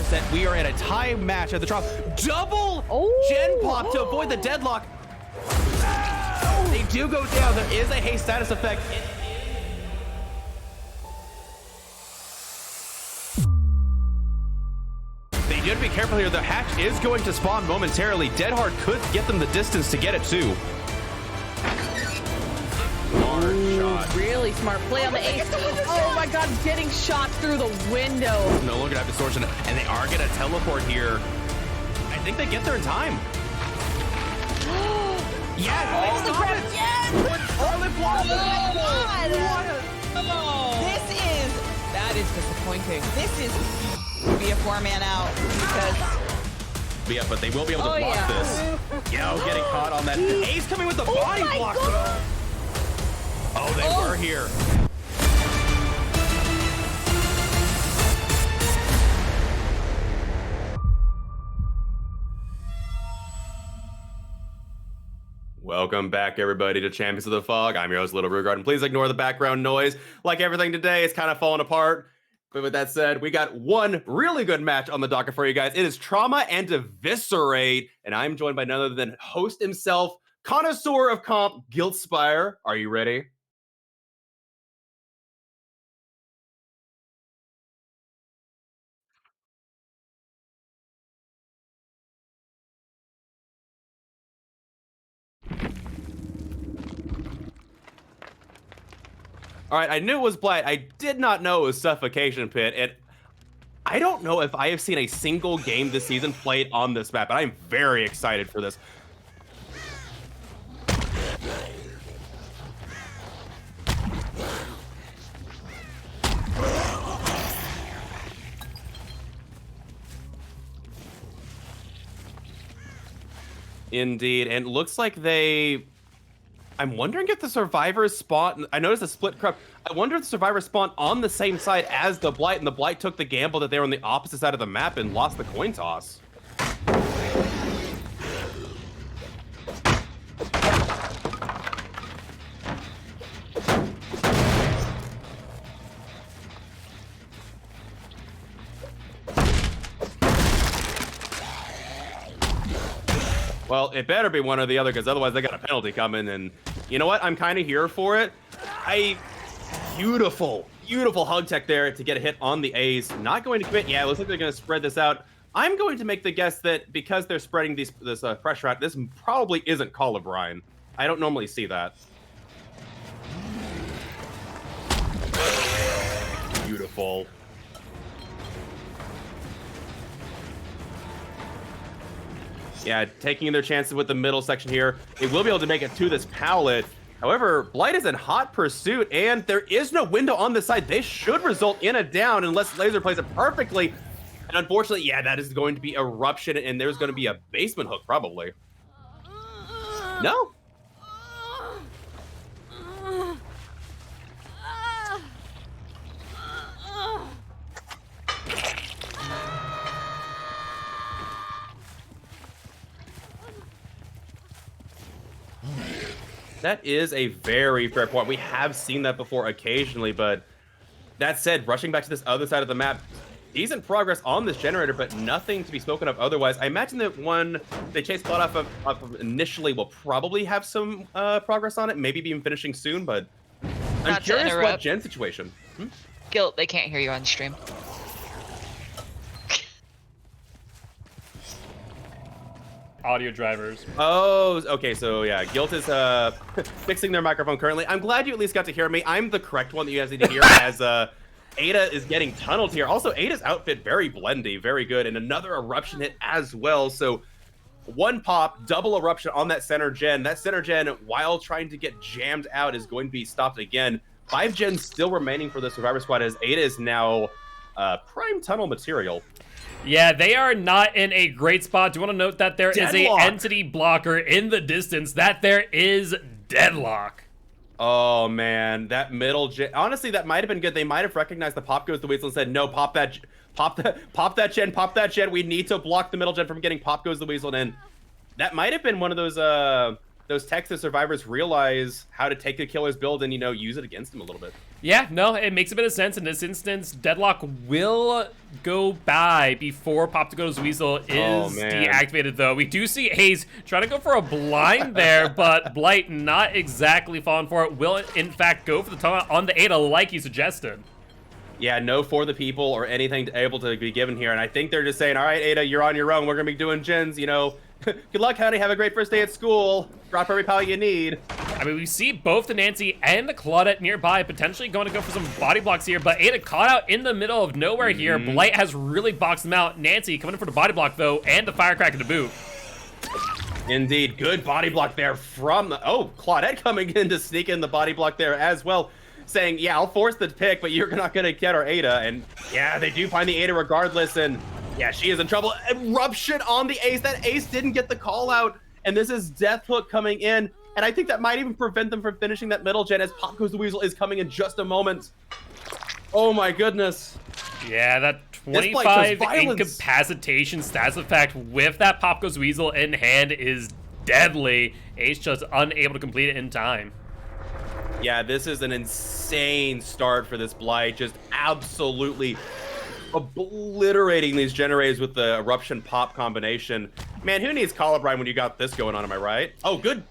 set. We are at a tie match at the top. Double gen pop to avoid the deadlock. They do go down. There is a haste status effect. They do have to be careful here. The hatch is going to spawn momentarily. Deadhard could get them the distance to get it too. Shot. Really smart play on the ace. Oh my god, getting shot through the window. No longer have distortion, and they are going to teleport here. I think they get there in time. Yes! Holy crap, yes! Oh my god! That is disappointing. This is be a 4-man out because... Yeah, but they will be able to block this. Yo, getting caught on that. Ace coming with the body block. God. Oh, they were here. Welcome back, everybody, to Champions of the Fog. I'm your host, littlerugaard, and please ignore the background noise. Like everything today, it's kind of falling apart. But with that said, we got one really good match on the docket for you guys. It is Trauma and Eviscerate, and I'm joined by none other than host himself, connoisseur of comp, Giltspire. Are you ready? All right, I knew it was Blight. I did not know it was Suffocation Pit. And I don't know if I have seen a single game this season played on this map, and I'm very excited for this. Indeed, and it looks like I'm wondering if the survivors spawn. I noticed a split crop. I wonder if the survivors spawned on the same side as the Blight, and the Blight took the gamble that they were on the opposite side of the map and lost the coin toss. Well, it better be one or the other, because otherwise they got a penalty coming, and you know what? I'm kind of here for it. Beautiful hug tech there to get a hit on the A's. Not going to commit. Yeah, it looks like they're going to spread this out. I'm going to make the guess that because they're spreading this pressure out, this probably isn't Call of Brine. I don't normally see that. Beautiful. Yeah, taking their chances with the middle section here. They will be able to make it to this pallet. However, Blight is in hot pursuit, and there is no window on this side. This should result in a down unless Laser plays it perfectly. And unfortunately, yeah, that is going to be Eruption, and there's going to be a basement hook, probably. No? That is a very fair point. We have seen that before occasionally, but that said, rushing back to this other side of the map, decent progress on this generator, but nothing to be spoken of otherwise. I imagine that one they chase Blood off of initially will probably have some progress on it, maybe even finishing soon, but I'm curious what gen situation. Guilt, they can't hear you on stream. Audio drivers. Oh, okay, so yeah, Guilt is fixing their microphone currently. I'm glad you at least got to hear me. I'm the correct one that you guys need to hear as Ada is getting tunneled here. Also, Ada's outfit, very blendy, very good, and another Eruption hit as well. So one pop, double Eruption on that center gen. That center gen, while trying to get jammed out, is going to be stopped again. 5 gens still remaining for the Survivor Squad as Ada is now prime tunnel material. Yeah, they are not in a great spot. Do you want to note that there is a entity blocker in the distance, that there is Deadlock. Oh man, that middle gen, honestly, that might have been good. They might have recognized the pop goes the weasel and said, no, pop that gen. We need to block the middle gen from getting pop goes the weasel in. That might have been one of those those Texas survivors realize how to take the killer's build and, you know, use it against them a little bit. Yeah, no, it makes a bit of sense in this instance. Deadlock will go by before Pop to Go's Weasel is deactivated, though. We do see Ace trying to go for a blind there, but Blight not exactly falling for it. Will, in fact, go for the taunt on the Ada like you suggested. Yeah, no for the people or anything able to be given here. And I think they're just saying, all right, Ada, you're on your own. We're going to be doing gens, you know. Good luck, honey. Have a great first day at school. Drop every pal you need. I mean, we see both the Nancy and the Claudette nearby, potentially going to go for some body blocks here, but Ada caught out in the middle of nowhere here. Blight has really boxed him out. Nancy coming in for the body block, though, and the firecracker to boot. Indeed. Good body block there from... Oh, Claudette coming in to sneak in the body block there as well, saying, yeah, I'll force the pick, but you're not going to get our Ada. And, yeah, they do find the Ada regardless, and... yeah, she is in trouble. Eruption on the Ace. That Ace didn't get the call out. And this is Death Hook coming in. And I think that might even prevent them from finishing that middle gen as Pop Goes the Weasel is coming in just a moment. Oh my goodness. Yeah, that 25 incapacitation stats effect with that Pop Goes Weasel in hand is deadly. Ace just unable to complete it in time. Yeah, this is an insane start for this Blight. Just absolutely obliterating these generators with the Eruption Pop combination. Man, who needs Colubrine when you got this going on, am I right? Oh, good.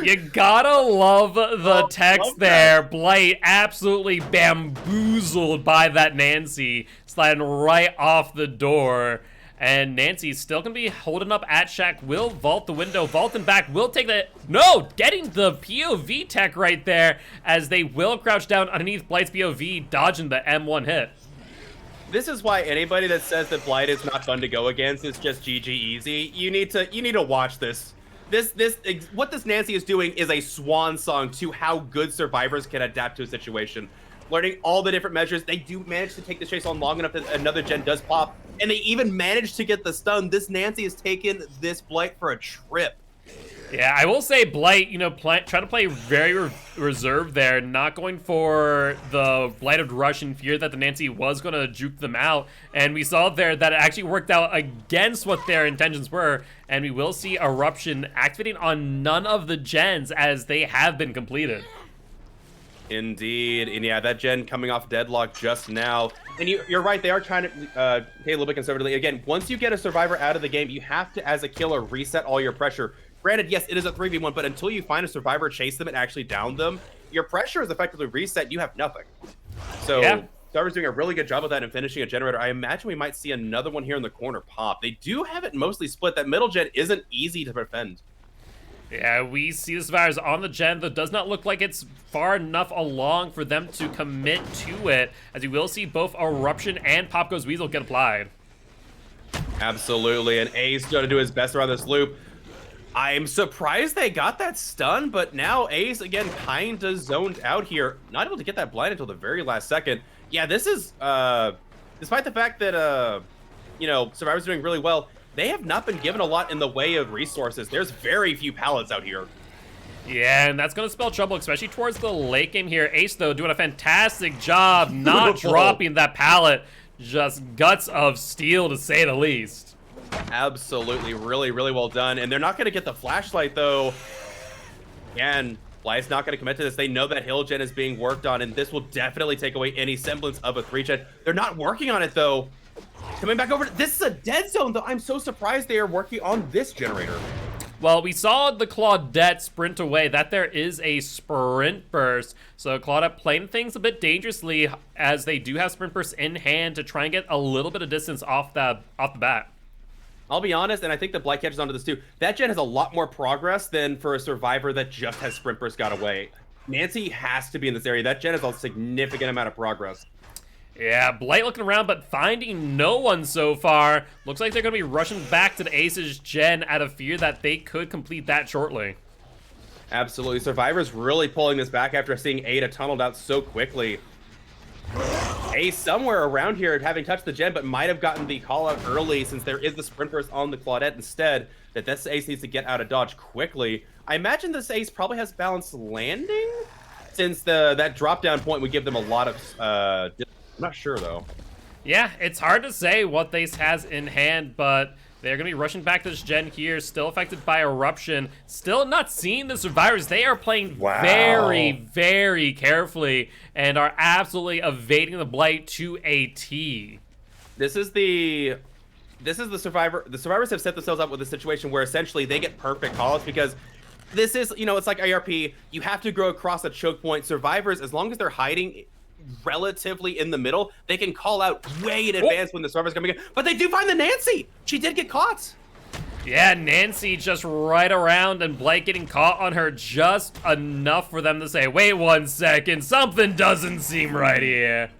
You gotta love the text there. Blight absolutely bamboozled by that Nancy, sliding right off the door. And Nancy's still gonna be holding up at Shack, will vault the window, vaulting back, will take the... No! Getting the POV tech right there, as they will crouch down underneath Blight's POV, dodging the M1 hit. This is why anybody that says that Blight is not fun to go against is just GG easy. You need to watch this. What this Nancy is doing is a swan song to how good survivors can adapt to a situation. Learning all the different measures, they do manage to take the chase on long enough that another gen does pop, and they even manage to get the stun. This Nancy has taken this Blight for a trip. Yeah, I will say Blight, you know, trying to play very reserved there, not going for the Blighted Rush in fear that the Nancy was going to juke them out. And we saw there that it actually worked out against what their intentions were. And we will see Eruption activating on none of the gens as they have been completed. Indeed, and yeah, that gen coming off Deadlock just now. And you're right, they are trying to play a little bit conservatively. Again, once you get a survivor out of the game, you have to, as a killer, reset all your pressure. Granted, yes, it is a 3v1, but until you find a survivor, chase them, and actually down them, your pressure is effectively reset. You have nothing. So, yeah. Survivor's doing a really good job of that and finishing a generator. I imagine we might see another one here in the corner pop. They do have it mostly split. That middle gen isn't easy to defend. Yeah, we see the survivors on the gen, though does not look like it's far enough along for them to commit to it, as you will see both Eruption and Pop Goes Weasel get applied. Absolutely, and Ace going to do his best around this loop. I'm surprised they got that stun, but now Ace, again, kind of zoned out here. Not able to get that blind until the very last second. Yeah, this is, despite the fact that, you know, Survivor's doing really well, they have not been given a lot in the way of resources. There's very few pallets out here. Yeah, and that's going to spell trouble, especially towards the late game here. Ace, though, doing a fantastic job not dropping that pallet. Just guts of steel, to say the least. Absolutely, really, really well done. And they're not going to get the flashlight, though. Again, Blight's not going to commit to this. They know that hill gen is being worked on, and this will definitely take away any semblance of a 3-gen. They're not working on it, though. Coming back over, this is a dead zone, though. I'm so surprised they are working on this generator. Well, we saw the Claudette sprint away. That there is a sprint burst. So Claudette playing things a bit dangerously, as they do have sprint bursts in hand to try and get a little bit of distance off the bat. I'll be honest, and I think the Blight catches onto this too. That gen has a lot more progress than for a survivor that just has sprint burst got away. Nancy has to be in this area. That gen has a significant amount of progress. Yeah, Blight looking around, but finding no one so far. Looks like they're going to be rushing back to the Ace's gen out of fear that they could complete that shortly. Absolutely. Survivor's really pulling this back after seeing Ada tunneled out so quickly. Ace somewhere around here having touched the gen, but might have gotten the call out early since there is the sprint burst on the Claudette instead, that this Ace needs to get out of dodge quickly. I imagine this Ace probably has balanced landing, since that drop down point would give them a lot of I'm not sure, though. Yeah, it's hard to say what Ace has in hand, but They're going to be rushing back to this gen here, still affected by Eruption. Still not seeing the survivors. They are playing very, very carefully and are absolutely evading the Blight to a T. This is the survivor. The survivors have set themselves up with a situation where essentially they get perfect calls because this is, you know, it's like IRP. You have to grow across a choke point. Survivors, as long as they're hiding relatively in the middle, they can call out way in advance when the survivor's coming in. But they do find the Nancy. She did get caught. Yeah, Nancy just right around and Blight getting caught on her just enough for them to say, wait 1 second, something doesn't seem right here.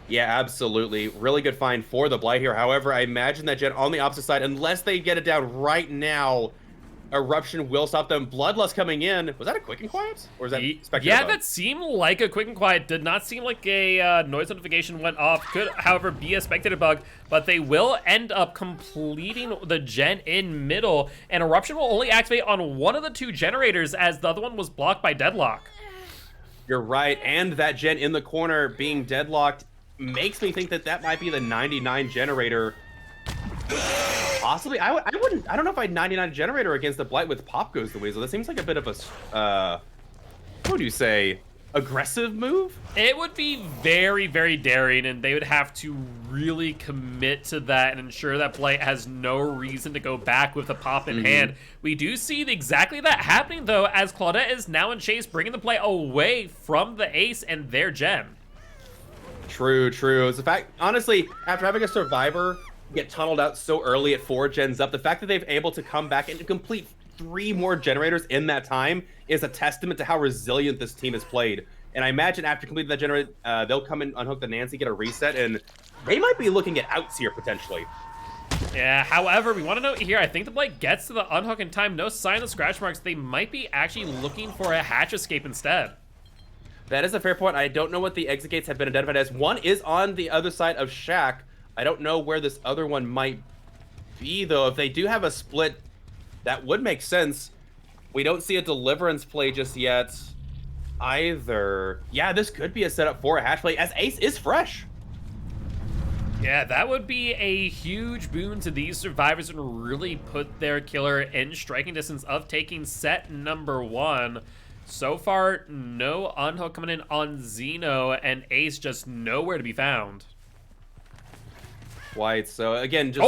Yeah, absolutely. Really good find for the Blight here. However, I imagine that gen on the opposite side, unless they get it down right now, Eruption will stop them. Bloodlust coming in. Was that a quick and quiet? Or is that spectator Yeah, bug? that seemed like a quick and quiet. Did not seem like a noise notification went off. Could, however, be a spectator bug. But they will end up completing the gen in middle. And Eruption will only activate on one of the 2 generators as the other one was blocked by Deadlock. You're right. And that gen in the corner being deadlocked makes me think that that might be the 99 generator. Possibly. I don't know if I'd 99 generator against the Blight with Pop Goes the Weasel. That seems like a bit of a, what would you say, aggressive move? It would be very, very daring, and they would have to really commit to that and ensure that Blight has no reason to go back with the Pop in hand. We do see exactly that happening, though, as Claudette is now in chase, bringing the play away from the Ace and their gen. True, true. It's the fact, honestly, after having a survivor get tunneled out so early at 4 gens up, the fact that they've able to come back and complete 3 more generators in that time is a testament to how resilient this team has played. And I imagine after completing that generator, they'll come and unhook the Nancy, get a reset, and they might be looking at outs here potentially. Yeah, however, we want to note here, I think the Blight gets to the unhook in time. No sign of scratch marks. They might be actually looking for a hatch escape instead. That is a fair point. I don't know what the exit gates have been identified as. One is on the other side of Shack. I don't know where this other one might be, though. If they do have a split, that would make sense. We don't see a Deliverance play just yet either. Yeah, this could be a setup for a hatch play, as Ace is fresh. Yeah, that would be a huge boon to these survivors and really put their killer in striking distance of taking set number 1. So far, no unhook coming in on Zeno, and Ace just nowhere to be found. White, so again, just...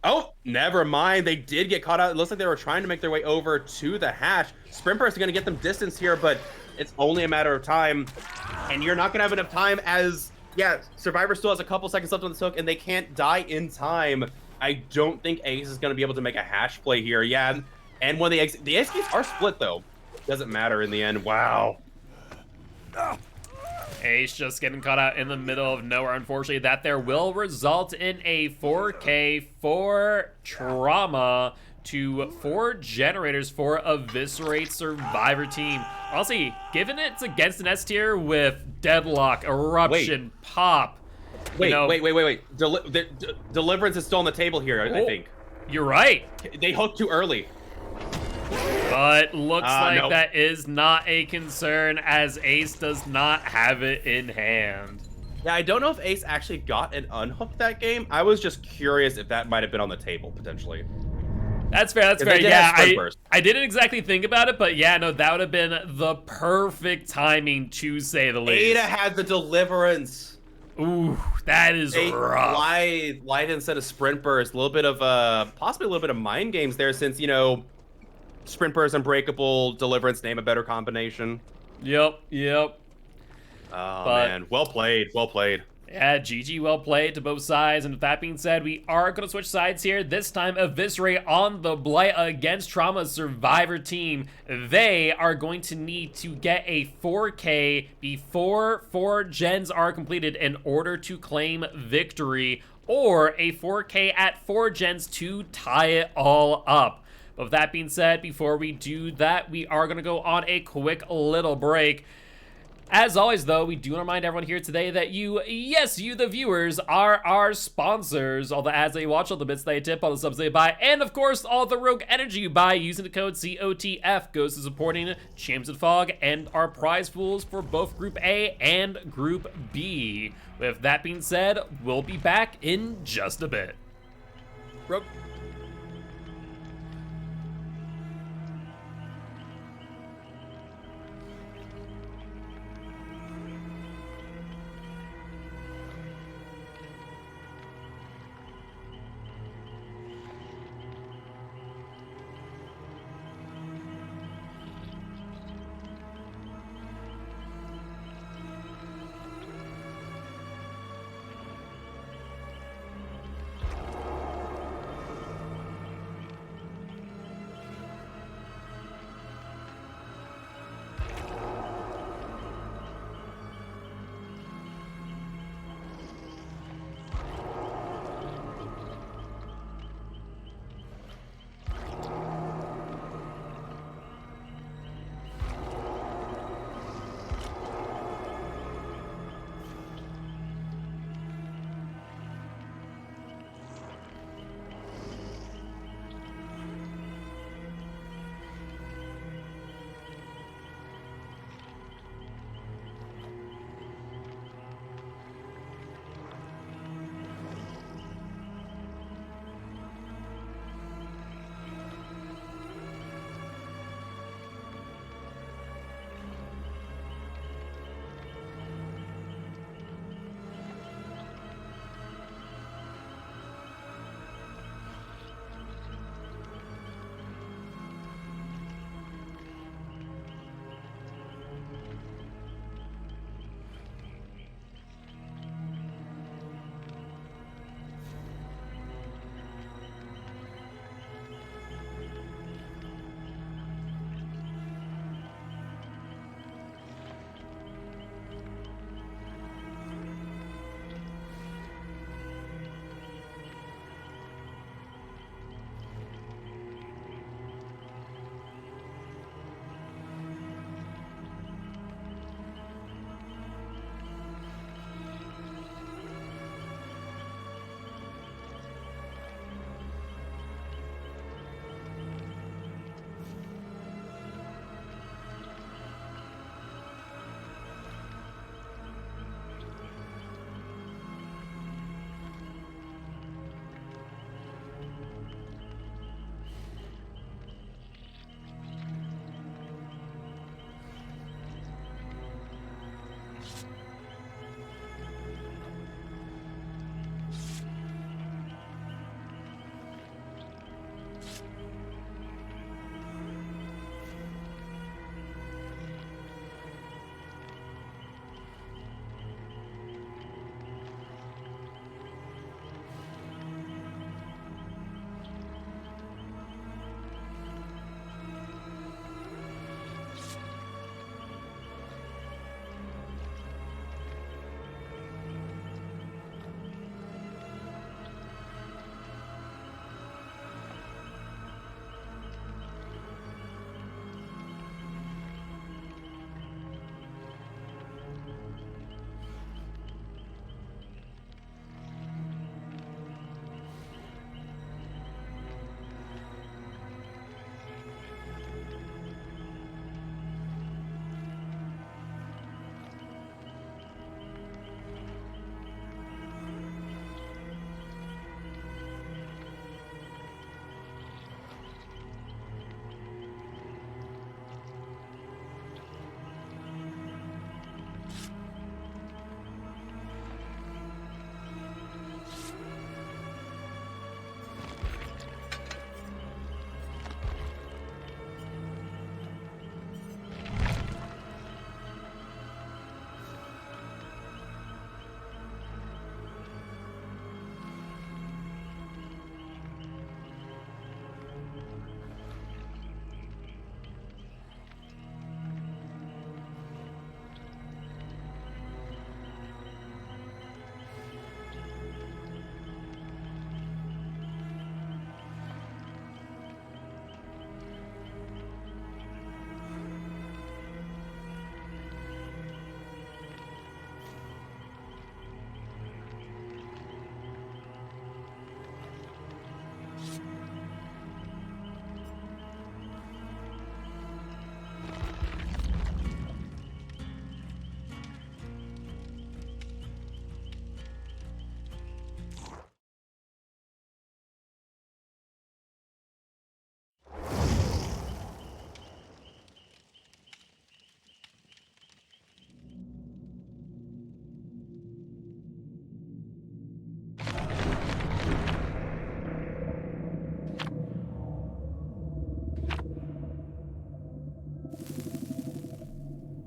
Oh, never mind. They did get caught out. It looks like they were trying to make their way over to the hatch. Sprint Burst is going to get them distance here, but it's only a matter of time. And you're not going to have enough time as... Yeah, Survivor still has a couple seconds left on this hook, and they can't die in time. I don't think Ace is going to be able to make a hatch play here. Yeah, and when the exits are split, though. Doesn't matter in the end. Wow. Ace just getting caught out in the middle of nowhere. Unfortunately, that there will result in a 4K for Trauma to 4 generators for Eviscerate Survivor team. Honestly, given it's against an S tier with Deadlock, Eruption, Pop. Wait. You know, Deliverance is still on the table here, I think. You're right. They hooked too early. But looks like nope. that is not a concern, as Ace does not have it in hand. Yeah, I don't know if Ace actually got an unhook that game. I was just curious if that might have been on the table, potentially. That's fair, that's fair. Yeah, I didn't exactly think about it, but yeah, no, that would have been the perfect timing, to say the least. Ada had the Deliverance. Ooh, that is rough. Light instead of Sprint Burst. A little bit of, possibly a little bit of mind games there, since, you know, Sprint Burst, Unbreakable, Deliverance, name a better combination. Yep. Oh, man. Well played, well played. Yeah, GG, well played to both sides. And with that being said, we are going to switch sides here. This time, Eviscerate on the Blight against Trauma Survivor team. They are going to need to get a 4K before 4 gens are completed in order to claim victory, or a 4K at 4 gens to tie it all up. But with that being said, before we do that, we are going to go on a quick little break. As always, though, we do want to remind everyone here today that you, yes, you, the viewers, are our sponsors. All the ads that you watch, all the bits they tip, all the subs they buy, and, of course, all the rogue energy you buy using the code COTF goes to supporting Champs and Fog and our prize pools for both Group A and Group B. With that being said, we'll be back in just a bit. Rogue.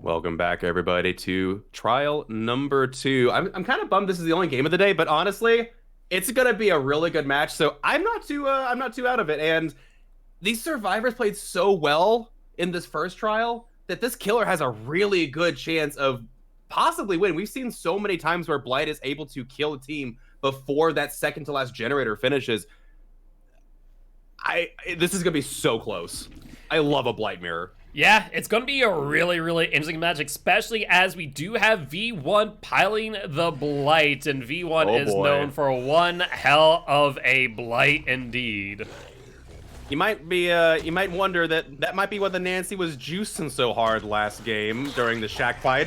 Welcome back, everybody, to trial number 2. I'm kind of bummed this is the only game of the day, but honestly, it's gonna be a really good match. So I'm not too out of it. And these survivors played so well in this first trial that this killer has a really good chance of possibly winning. We've seen so many times where Blight is able to kill a team before that second to last generator finishes. This is gonna be so close. I love a Blight mirror. Yeah, it's going to be a really, really interesting match, especially as we do have V1 piling the Blight, and V1 is known for one hell of a Blight indeed. You might wonder that might be why the Nancy was juicing so hard last game during the shack fight.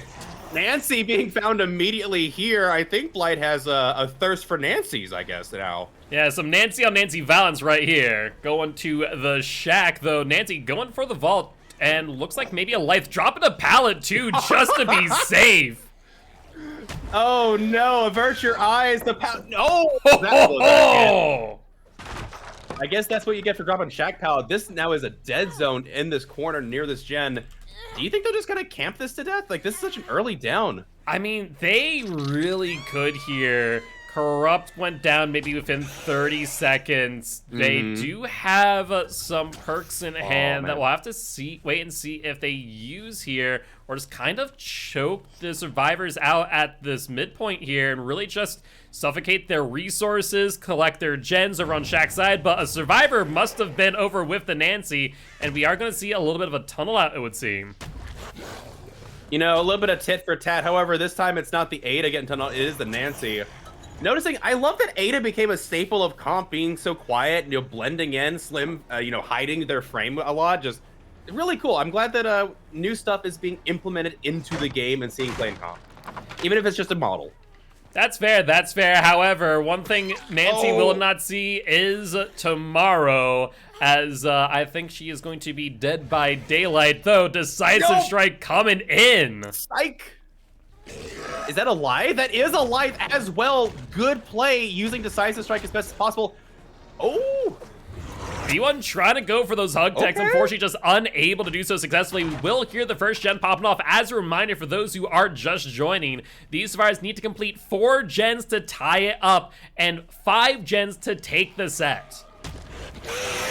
Nancy being found immediately here, I think Blight has a thirst for Nancy's, I guess, now. Yeah, some Nancy on Nancy violence right here. Going to the shack, though. Nancy going for the vault. And looks like maybe a life dropping a pallet too, just to be safe. Oh no! Avert your eyes. The pallet. No. Oh! I guess that's what you get for dropping shack pallet. This now is a dead zone in this corner near this gen. Do you think they're just gonna camp this to death? Like, this is such an early down. I mean, they really could here. Corrupt went down maybe within 30 seconds. They do have some perks in hand that we'll have to wait and see if they use here, or just kind of choke the survivors out at this midpoint here and really just suffocate their resources, collect their gens over on Shack's side. But a survivor must have been over with the Nancy, and we are going to see a little bit of a tunnel out, it would seem. You know, a little bit of tit for tat. However, this time it's not the Ada getting tunnel, it is the Nancy. Noticing, I love that Ada became a staple of comp, being so quiet, blending in, slim, hiding their frame a lot. Just really cool. I'm glad that new stuff is being implemented into the game and seeing play in comp, even if it's just a model. That's fair, that's fair. However, one thing Nancy will not see is tomorrow, as I think she is going to be dead by daylight, though. Decisive strike coming in. Psych! Is that a lie? That is a lie as well. Good play using Decisive Strike as best as possible. Oh! V1 trying to go for those hug techs, unfortunately just unable to do so successfully. We will hear the first gen popping off. As a reminder for those who are just joining, these survivors need to complete 4 gens to tie it up and 5 gens to take the set.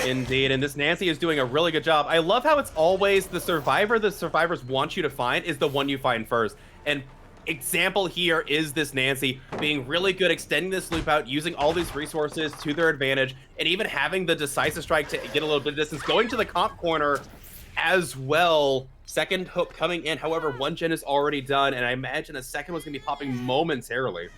Indeed, and this Nancy is doing a really good job. I love how it's always the survivors want you to find is the one you find first. And example here is this Nancy being really good extending this loop out, using all these resources to their advantage, and even having the decisive strike to get a little bit of distance, going to the comp corner as well. Second hook coming in, however, 1 gen is already done, and I imagine a second one's gonna be popping momentarily.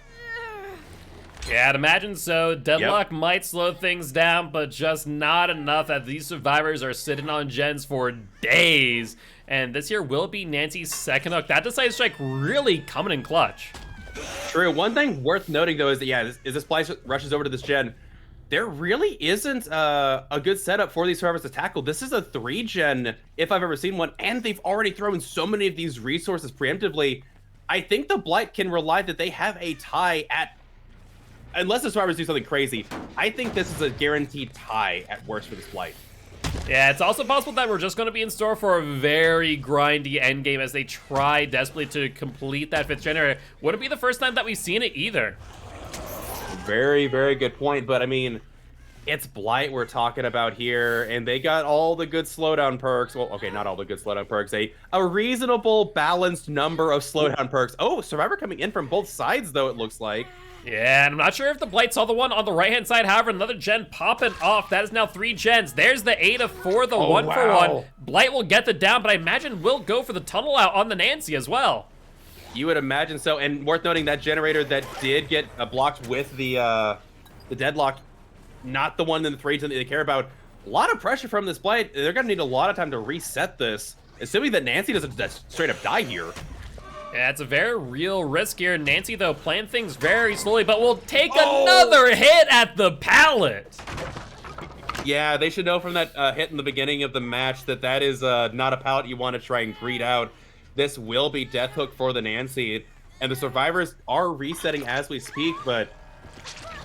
Yeah, I'd imagine so. Deadlock might slow things down, but just not enough that these survivors are sitting on gens for days. And this here will be Nancy's second hook. That decisive strike really coming in clutch. True. One thing worth noting, though, is that, as this Splice rushes over to this gen, there really isn't a good setup for these survivors to tackle. This is a 3 gen, if I've ever seen one, and they've already thrown so many of these resources preemptively. I think the Blight can rely that they have a tie at, unless the survivors do something crazy, I think this is a guaranteed tie at worst for this Blight. Yeah, it's also possible that we're just going to be in store for a very grindy endgame as they try desperately to complete that 5th generator. Wouldn't be the first time that we've seen it either. Very, very good point. But I mean, it's Blight we're talking about here, and they got all the good slowdown perks. Well, okay, not all the good slowdown perks. A reasonable, balanced number of slowdown perks. Oh, survivor coming in from both sides, though, it looks like. Yeah, and I'm not sure if the Blight saw the one on the right-hand side. However, another gen popping off. That is now 3 gens. There's the Ada for the 1-for-1. Blight will get the down, but I imagine will go for the tunnel out on the Nancy as well. You would imagine so. And worth noting, that generator that did get blocked with the deadlock, not the one in the 3 gen that they care about. A lot of pressure from this Blight. They're going to need a lot of time to reset this, assuming that Nancy doesn't just straight up die here. Yeah, it's a very real risk here. Nancy, though, playing things very slowly, but will take another hit at the pallet. Yeah, they should know from that hit in the beginning of the match that is not a pallet you want to try and greet out. This will be death hook for the Nancy, and the survivors are resetting as we speak, but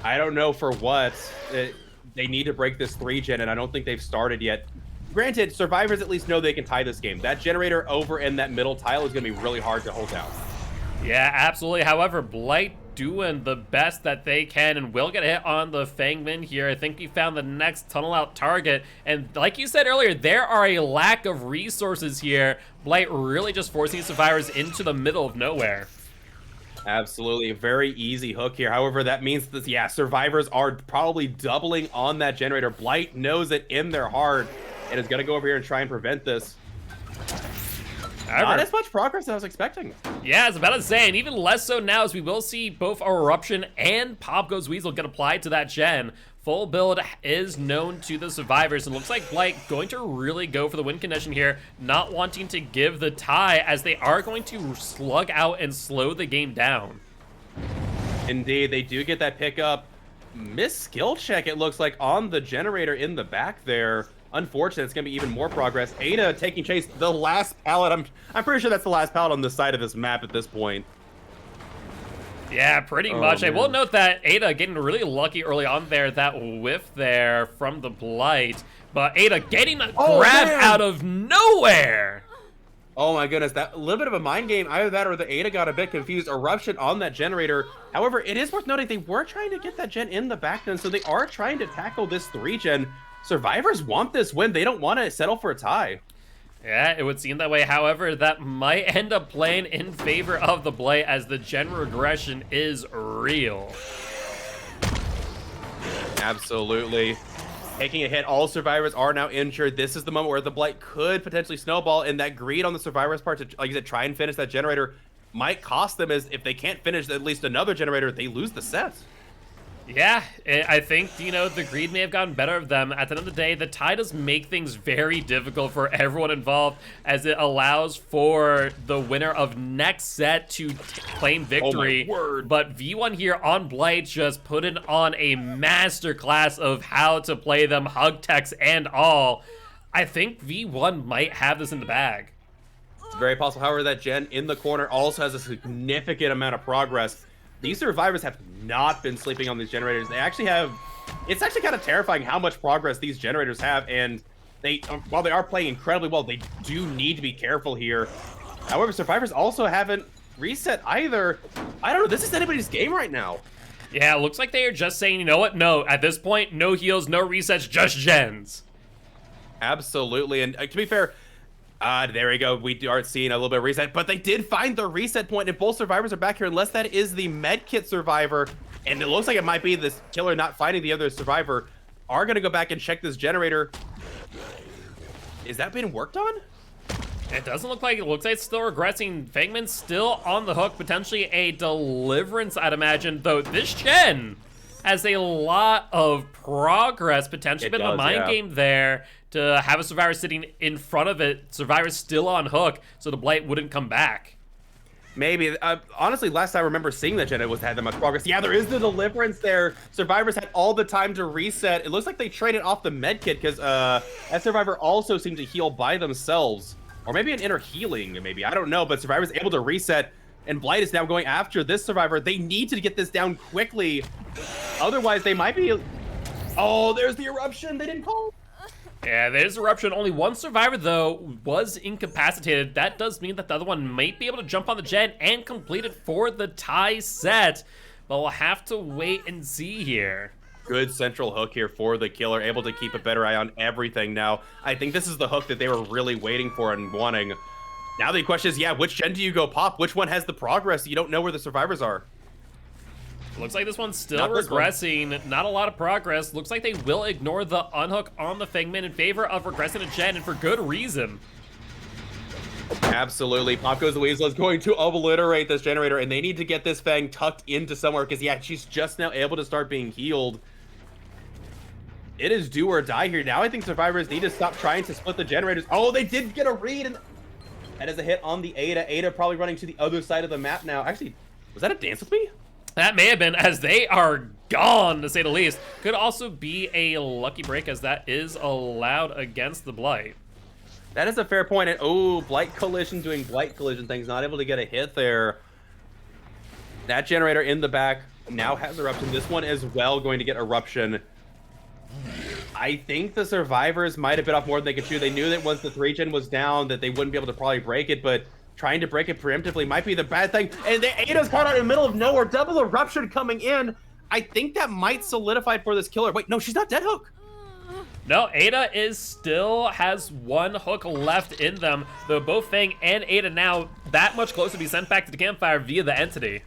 I don't know for what. They need to break this 3 gen, and I don't think they've started yet. granted, survivors at least know they can tie this game. That generator over in that middle tile is going to be really hard to hold down. Yeah, absolutely. However, Blight doing the best that they can and will get a hit on the Fangman here. I think he found the next tunnel out target. And like you said earlier, there are a lack of resources here. Blight really just forcing survivors into the middle of nowhere. Absolutely, a very easy hook here. However, that means that, yeah, survivors are probably doubling on that generator. Blight knows it in their heart and is going to go over here and try and prevent this. Not as much progress as I was expecting. Yeah, I was about to say, and even less so now as we will see both Eruption and Pop Goes Weasel get applied to that gen. Full build is known to the survivors, and looks like Blight going to really go for the win condition here, not wanting to give the tie as they are going to slug out and slow the game down. Indeed, they do get that pickup. Miss skill check, it looks like, on the generator in the back there. Unfortunate, it's going to be even more progress. Ada taking chase, the last pallet. I'm pretty sure that's the last pallet on this side of this map at this point. Yeah, pretty much. Man. I will note that Ada getting really lucky early on there, that whiff there from the Blight. But Ada getting a grab out of nowhere. Oh my goodness, that a little bit of a mind game. Either that or the Ada got a bit confused. Eruption on that generator. However, it is worth noting they were trying to get that gen in the back then, so they are trying to tackle this 3-gen. Survivors want this win. They don't want to settle for a tie. Yeah, it would seem that way. However, that might end up playing in favor of the Blight as the gen regression is real. Absolutely. Taking a hit, all survivors are now injured. This is the moment where the Blight could potentially snowball, and that greed on the survivors' part to, like you said, try and finish that generator might cost them, as if they can't finish at least another generator, they lose the set. Yeah, I think, you know, the greed may have gotten better of them. At the end of the day, the tie does make things very difficult for everyone involved, as it allows for the winner of next set to claim victory. Oh my word. But V1 here on Blight just putting on a masterclass of how to play them, hug techs and all. I think V1 might have this in the bag. It's very possible. However, that gen in the corner also has a significant amount of progress. These survivors have not been sleeping on these generators. They actually have, it's actually kind of terrifying how much progress these generators have, and they, while they are playing incredibly well, they do need to be careful here. However, survivors also haven't reset either. I don't know, this is anybody's game right now. Yeah, it looks like they are just saying, you know what, no, at this point, no heals, no resets, just gens. Absolutely, and to be fair, there we go. We are seeing a little bit of reset, but they did find the reset point, and both survivors are back here, unless that is the medkit survivor, and it looks like it might be this killer not finding the other survivor. Are going to go back and check this generator. Is that being worked on? It doesn't look like it. Looks like it's still regressing. Fangman's still on the hook, potentially a deliverance, I'd imagine, though this gen has a lot of progress, potentially been a mind game there to have a survivor sitting in front of it, survivor's still on hook, so the Blight wouldn't come back. Maybe. Honestly, last time I remember seeing that gen, it had that much progress. Yeah, there is the deliverance there. Survivors had all the time to reset. It looks like they traded off the medkit because that survivor also seemed to heal by themselves. Or maybe an inner healing, maybe. I don't know, but survivor's able to reset, and Blight is now going after this survivor. They need to get this down quickly. Otherwise, they might be... Oh, there's the eruption. They didn't call. Yeah, there's eruption. Only one survivor, though, was incapacitated. That does mean that the other one might be able to jump on the gen and complete it for the tie set. But we'll have to wait and see here. Good central hook here for the killer, able to keep a better eye on everything now. I think this is the hook that they were really waiting for and wanting. Now the question is, yeah, which gen do you go pop? Which one has the progress? You don't know where the survivors are. Looks like this one's still regressing. Not a lot of progress. Looks like they will ignore the unhook on the Fangman in favor of regressing a gen, and for good reason. Absolutely. Pop Goes the Weasel is going to obliterate this generator, and they need to get this Fang tucked into somewhere because, yeah, she's just now able to start being healed. It is do or die here. Now I think survivors need to stop trying to split the generators. Oh, they did get a read, and that is a hit on the Ada. Ada probably running to the other side of the map now. Actually, was that a Dance With Me? That may have been, as they are gone, to say the least. Could also be a lucky break, as that is allowed against the Blight. That is a fair point. And, oh, Blight Collision doing Blight Collision things. Not able to get a hit there. That generator in the back now has Eruption. This one as well going to get Eruption. I think the survivors might have bit off more than they could chew. They knew that once the 3-gen was down that they wouldn't be able to probably break it, but trying to break it preemptively might be the bad thing. And the Ada's caught out in the middle of nowhere. Double eruption coming in. I think that might solidify it for this killer. Wait, no, she's not dead hook. No, Ada still has one hook left in them, though both Fang and Ada now that much closer to be sent back to the campfire via the entity.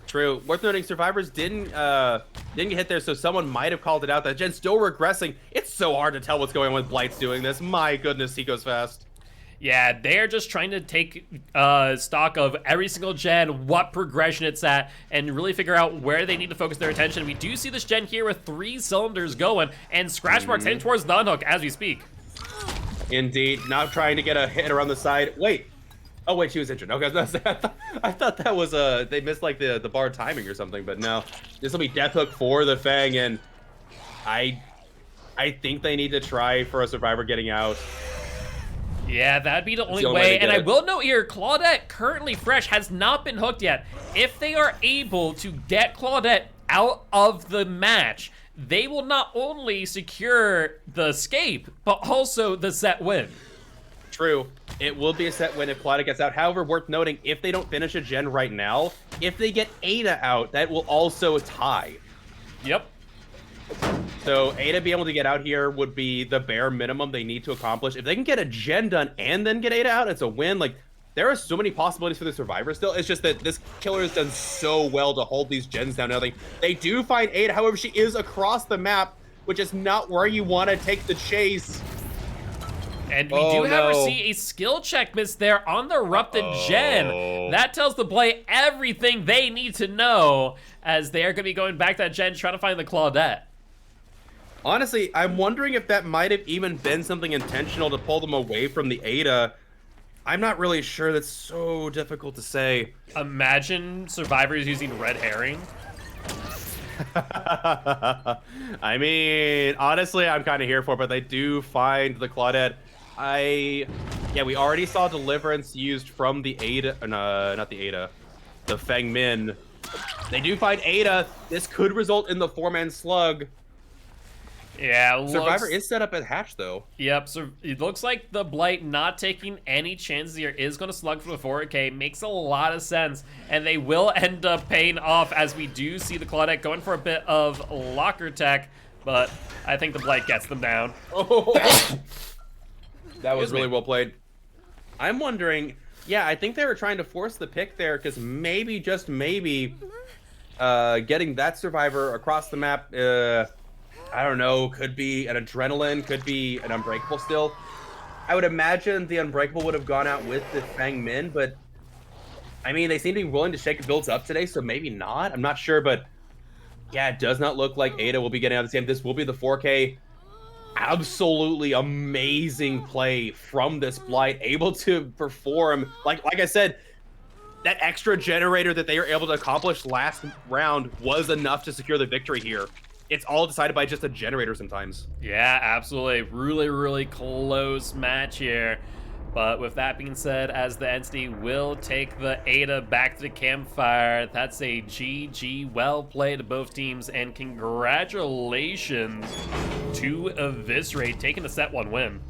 True. Worth noting, survivors didn't get hit there, so someone might have called it out. That gen's still regressing. It's so hard to tell what's going on with Blight's doing this. My goodness, he goes fast. Yeah, they're just trying to take stock of every single gen, what progression it's at, and really figure out where they need to focus their attention. We do see this gen here with 3 cylinders going, and scratch marks heading towards the unhook as we speak. Indeed. Now trying to get a hit around the side. Wait. Oh, wait, she was injured. Okay, I thought that was, they missed, like, the bar timing or something, but no. This will be death hook for the Fang, and I think they need to try for a survivor getting out. Yeah, that'd be the only way. And I will note here, Claudette, currently fresh, has not been hooked yet. If they are able to get Claudette out of the match, they will not only secure the escape, but also the set win. True. It will be a set win if Claudette gets out. However, worth noting, if they don't finish a gen right now, if they get Ada out, that will also tie. Yep. So Ada being able to get out here would be the bare minimum they need to accomplish. If they can get a gen done and then get Ada out, it's a win. Like, there are so many possibilities for the survivor still. It's just that this killer has done so well to hold these gens down. Now they do find Ada, however, she is across the map, which is not where you want to take the chase. And we do have her see a skill check miss there on the erupted gen. That tells the play everything they need to know, as they are going to be going back to that gen trying to find the Claudette. Honestly, I'm wondering if that might have even been something intentional to pull them away from the Ada. I'm not really sure. That's so difficult to say. Imagine survivors using red herring. I mean, honestly, I'm kind of here for it, but they do find the Claudette. Yeah, we already saw Deliverance used from the Ada, not the Ada, the Feng Min. They do find Ada. This could result in the 4-man slug. Yeah, Survivor is set up at hatch, though. Yep, so it looks like the Blight not taking any chances here is going to slug for the 4K. Makes a lot of sense, and they will end up paying off as we do see the Claudette going for a bit of locker tech, but I think the Blight gets them down. Oh, that was really well played. I'm wondering, yeah, I think they were trying to force the pick there, because maybe, just maybe, getting that survivor across the map, I don't know, could be an Adrenaline, could be an Unbreakable still. I would imagine the Unbreakable would have gone out with the Fang Min, but I mean, they seem to be willing to shake the builds up today, so maybe not. I'm not sure, but yeah, it does not look like Ada will be getting out of this game. This will be the 4K. Absolutely amazing play from this Blight, able to perform, like I said, that extra generator that they were able to accomplish last round was enough to secure the victory here. It's all decided by just a generator sometimes. Yeah, absolutely. Really, really close match here. But with that being said, as the entity will take the Ada back to the campfire, that's a GG. Well played to both teams, and congratulations to Eviscerate taking the set 1 win.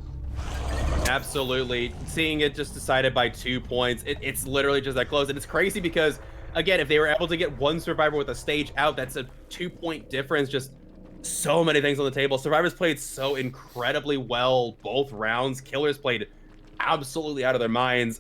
Absolutely. Seeing it just decided by 2 points, it's literally just that close. And it's crazy because, again, if they were able to get one survivor with a stage out, that's a 2-point difference. Just so many things on the table. Survivors played so incredibly well both rounds. Killers played absolutely out of their minds.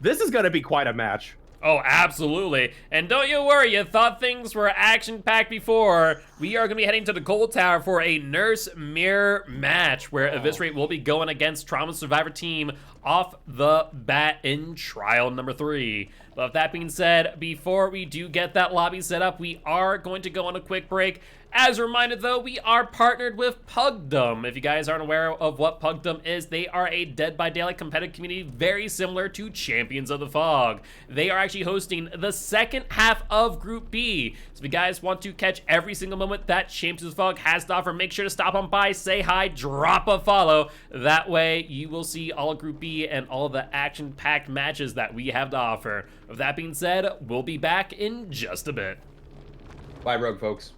This is going to be quite a match. Oh, absolutely. And don't you worry, you thought things were action-packed before. We are going to be heading to the Gold Tower for a Nurse Mirror match where Eviscerate will be going against Trauma Survivor team off the bat in trial number 3. But with that being said, before we do get that lobby set up, we are going to go on a quick break. As a reminder, though, we are partnered with Pugdom. If you guys aren't aware of what Pugdom is, they are a Dead by Daylight competitive community very similar to Champions of the Fog. They are actually hosting the second half of Group B. So if you guys want to catch every single moment that Champions of the Fog has to offer, make sure to stop on by, say hi, drop a follow. That way, you will see all of Group B and all the action-packed matches that we have to offer. With that being said, we'll be back in just a bit. Bye, Rogue folks.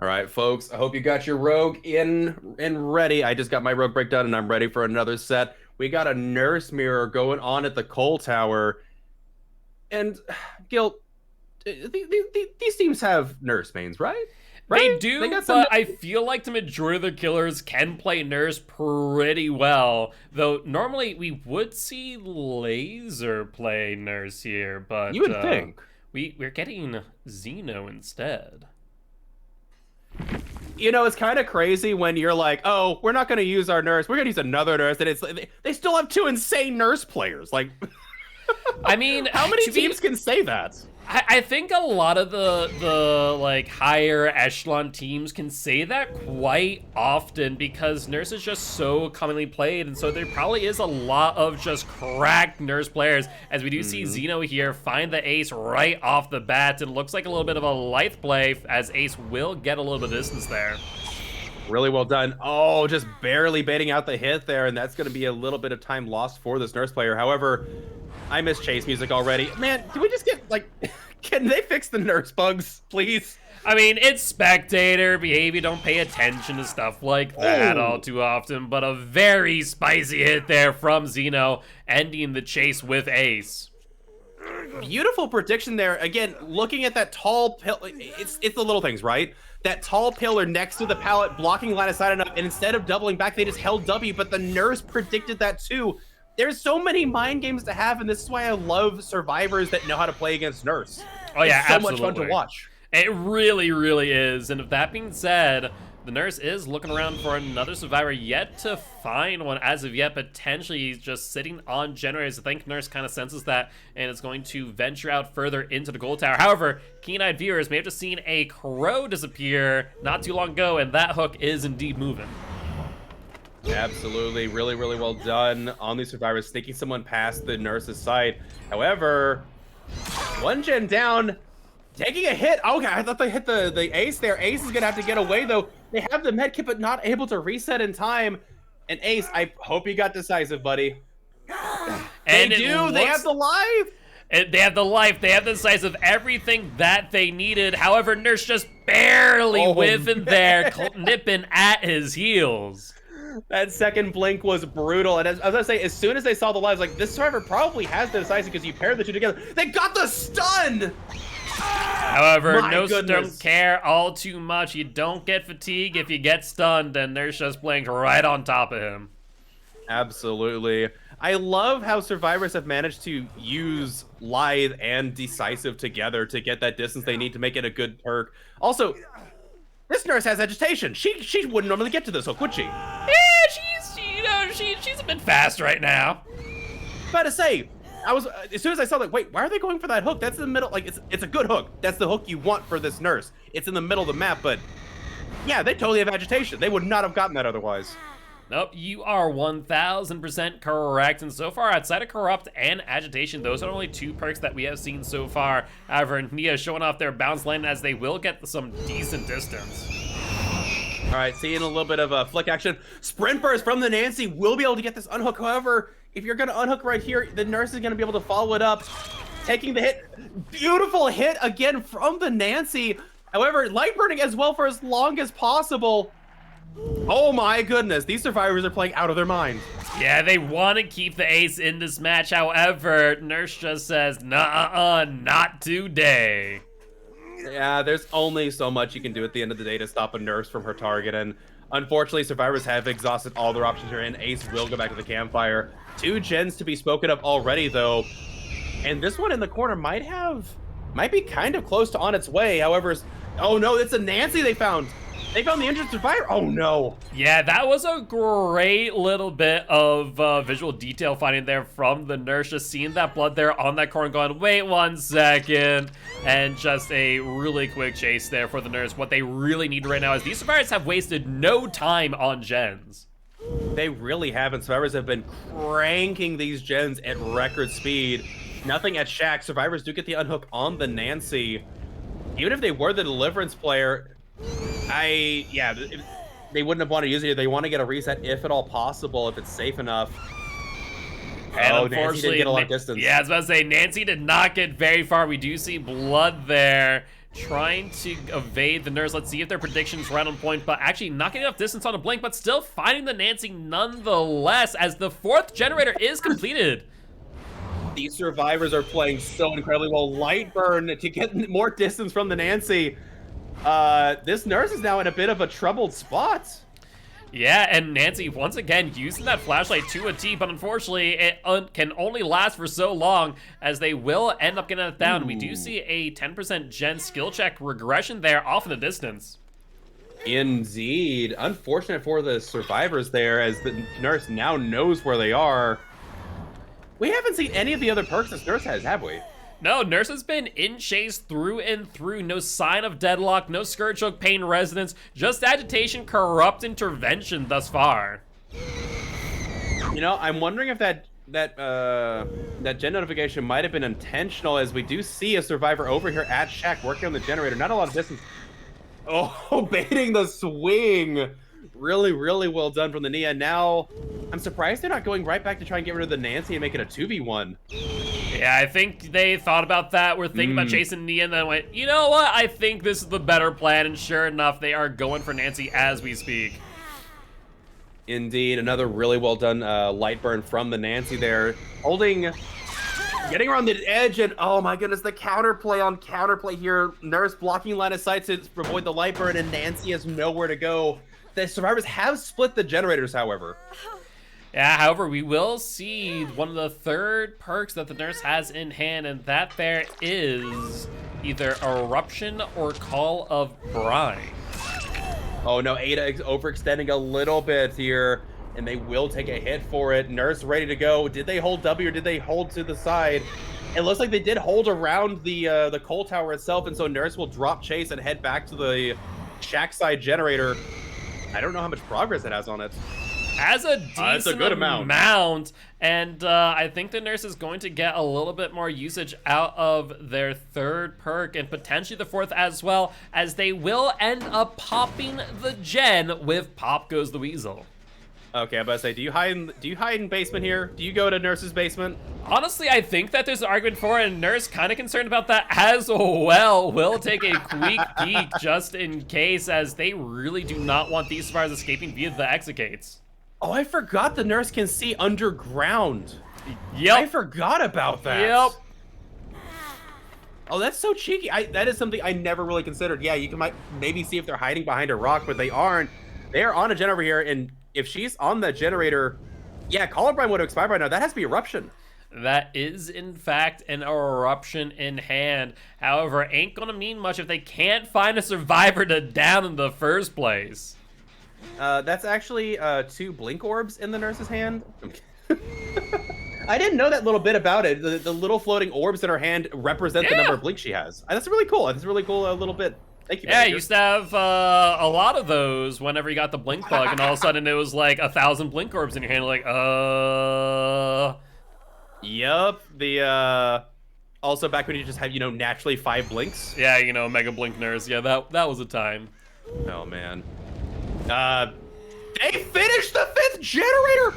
All right, folks. I hope you got your rogue in and ready. I just got my rogue break done, and I'm ready for another set. We got a nurse mirror going on at the coal tower, and Gil, these teams have nurse mains, right? They do, They got some... but I feel like the majority of the killers can play nurse pretty well. Though normally we would see Laser play nurse here, but You would think. we're getting Xeno instead. You know, it's kind of crazy when you're like, oh, we're not going to use our nurse. We're going to use another nurse. And it's they still have 2 insane nurse players. Like, I mean, how many teams can say that? I think a lot of the like higher echelon teams can say that quite often because nurse is just so commonly played, and so there probably is a lot of just cracked nurse players. As we do see Xeno here find the ace right off the bat, and looks like a little bit of a lithe play as Ace will get a little bit of distance there. Really well done. Oh, just barely baiting out the hit there, and that's going to be a little bit of time lost for this nurse player. However, I miss chase music already. Man, can we just get, like, can they fix the nurse bugs, please? I mean, it's spectator behavior. Don't pay attention to stuff like that all too often, but a very spicy hit there from Xeno, ending the chase with Ace. Beautiful prediction there. Again, looking at that tall pill, it's the little things, right? That tall pillar next to the pallet blocking line of sight enough, and instead of doubling back, they just held W, but the nurse predicted that too. There's so many mind games to have, and this is why I love survivors that know how to play against nurse. Oh yeah, it's so absolutely. much fun to watch. It really, really is. And with that being said, the nurse is looking around for another survivor, yet to find one as of yet. Potentially he's just sitting on generators. I think nurse kind of senses that and is going to venture out further into the gold tower. However, keen-eyed viewers may have just seen a crow disappear not too long ago, and that hook is indeed moving. Absolutely, really, really well done on these survivors, sneaking someone past the nurse's side. However, 1 gen down, taking a hit. Okay, I thought they hit the ace there. Ace is gonna have to get away though. They have the med kit, but not able to reset in time. And Ace, I hope you got decisive, buddy. And they do. They have the life. They have the life. They have the size of everything that they needed. However, nurse just barely whiffing there, nipping at his heels. That second blink was brutal, and as I say, as soon as they saw the lives, like, this survivor probably has the decisive because you paired the two together. They got the stun! However, no goodness. don't care all too much. You don't get fatigue if you get stunned, and Nurse just blinked right on top of him. Absolutely. I love how survivors have managed to use lithe and decisive together to get that distance they need to make it a good perk. Also, this nurse has agitation. She wouldn't normally get to this hook, would she? Yeah, she's a bit fast right now. About to say, I was as soon as I saw like, wait, why are they going for that hook? That's in the middle. Like, it's a good hook. That's the hook you want for this nurse. It's in the middle of the map, but yeah, they totally have agitation. They would not have gotten that otherwise. Nope, you are 1000% correct. And so far, outside of Corrupt and Agitation, those are only 2 perks that we have seen so far. However, Nia showing off their bounce lane as they will get some decent distance. All right, seeing a little bit of a flick action. Sprint burst from the Nancy will be able to get this unhook. However, if you're going to unhook right here, the nurse is going to be able to follow it up. Taking the hit. Beautiful hit again from the Nancy. However, light burning as well for as long as possible. Oh my goodness, these survivors are playing out of their mind. Yeah, they want to keep the ace in this match. However, Nurse just says, nuh-uh, not today. Yeah, there's only so much you can do at the end of the day to stop a nurse from her target, and unfortunately, survivors have exhausted all their options here, and Ace will go back to the campfire. 2 gens to be spoken of already, though, and this one in the corner might be kind of close to on its way. However, oh no, it's a Nancy they found. They found the injured survivor. Oh no. Yeah, that was a great little bit of visual detail finding there from the nurse, just seeing that blood there on that corner going, wait 1 second. And just a really quick chase there for the nurse. What they really need right now is these survivors have wasted no time on gens. They really haven't. Survivors have been cranking these gens at record speed. Nothing at Shack. Survivors do get the unhook on the Nancy. Even if they were the Deliverance player, they wouldn't have wanted to use it. They want to get a reset if at all possible, if it's safe enough. And unfortunately, Nancy didn't get a lot of distance. Yeah, I was about to say, Nancy did not get very far. We do see blood there trying to evade the nurse. Let's see if their prediction's right on point, but actually not getting enough distance on a blink, but still finding the Nancy nonetheless, as the 4th generator is completed. These survivors are playing so incredibly well. Lightburn to get more distance from the Nancy. This nurse is now in a bit of a troubled spot. Yeah, and Nancy once again using that flashlight to a T, but unfortunately it can only last for so long, as they will end up getting it down. Ooh. We do see a 10% gen skill check regression there off in the distance. Indeed. Unfortunate for the survivors there, as the nurse now knows where they are. We haven't seen any of the other perks this nurse has, have we? No, Nurse has been in chase through and through. No sign of deadlock, no Scourge Hook, Pain Resonance, just agitation, corrupt intervention thus far. You know, I'm wondering if that gen notification might have been intentional, as we do see a survivor over here at Shack working on the generator. Not a lot of distance. Oh, baiting the swing. Really, really well done from the Nia. Now, I'm surprised they're not going right back to try and get rid of the Nancy and make it a 2v1. Yeah, I think they thought about that. We're thinking about chasing Nia, and then went, you know what? I think this is the better plan. And sure enough, they are going for Nancy as we speak. Indeed, another really well done light burn from the Nancy there. Getting around the edge, and oh my goodness, the counterplay on counterplay here. Nurse blocking line of sight to avoid the light burn, and Nancy has nowhere to go. The survivors have split the generators, however. Yeah, however, we will see one of the 3rd perks that the nurse has in hand, and that there is either Eruption or Call of Brine. Oh no, Ada is overextending a little bit here, and they will take a hit for it. Nurse ready to go. Did they hold W or did they hold to the side? It looks like they did hold around the coal tower itself, and so Nurse will drop chase and head back to the Shack side generator. I don't know how much progress it has on it. As a decent good amount. And I think the nurse is going to get a little bit more usage out of their 3rd perk, and potentially the 4th as well, as they will end up popping the gen with Pop Goes the Weasel. Okay, I'm about to say, do you hide in basement here? Do you go to Nurse's basement? Honestly, I think that there's an argument for it, and Nurse kind of concerned about that as well. Will take a quick peek just in case, as they really do not want these survivors escaping via the exit gates. Oh, I forgot the Nurse can see underground. Yep. I forgot about that. Yep. Oh, that's so cheeky. That is something I never really considered. Yeah, you might maybe see if they're hiding behind a rock, but they aren't. They are on a gen over here, and if she's on the generator, yeah, Call of Brine would have expired by now. That has to be Eruption. That is, in fact, an Eruption in hand. However, ain't gonna mean much if they can't find a survivor to down in the first place. That's actually 2 blink orbs in the nurse's hand. I didn't know that little bit about it. The little floating orbs in her hand represent the number of blinks she has. That's really cool. That's a really cool little bit. Thank you. Yeah, I used to have a lot of those whenever you got the blink bug, and all of a sudden it was like 1,000 blink orbs in your hand. Like, Yup. Also back when you just have, naturally 5 blinks. Yeah, Mega Blink Nurse. Yeah, that was a time. Oh man. They finished the 5th generator.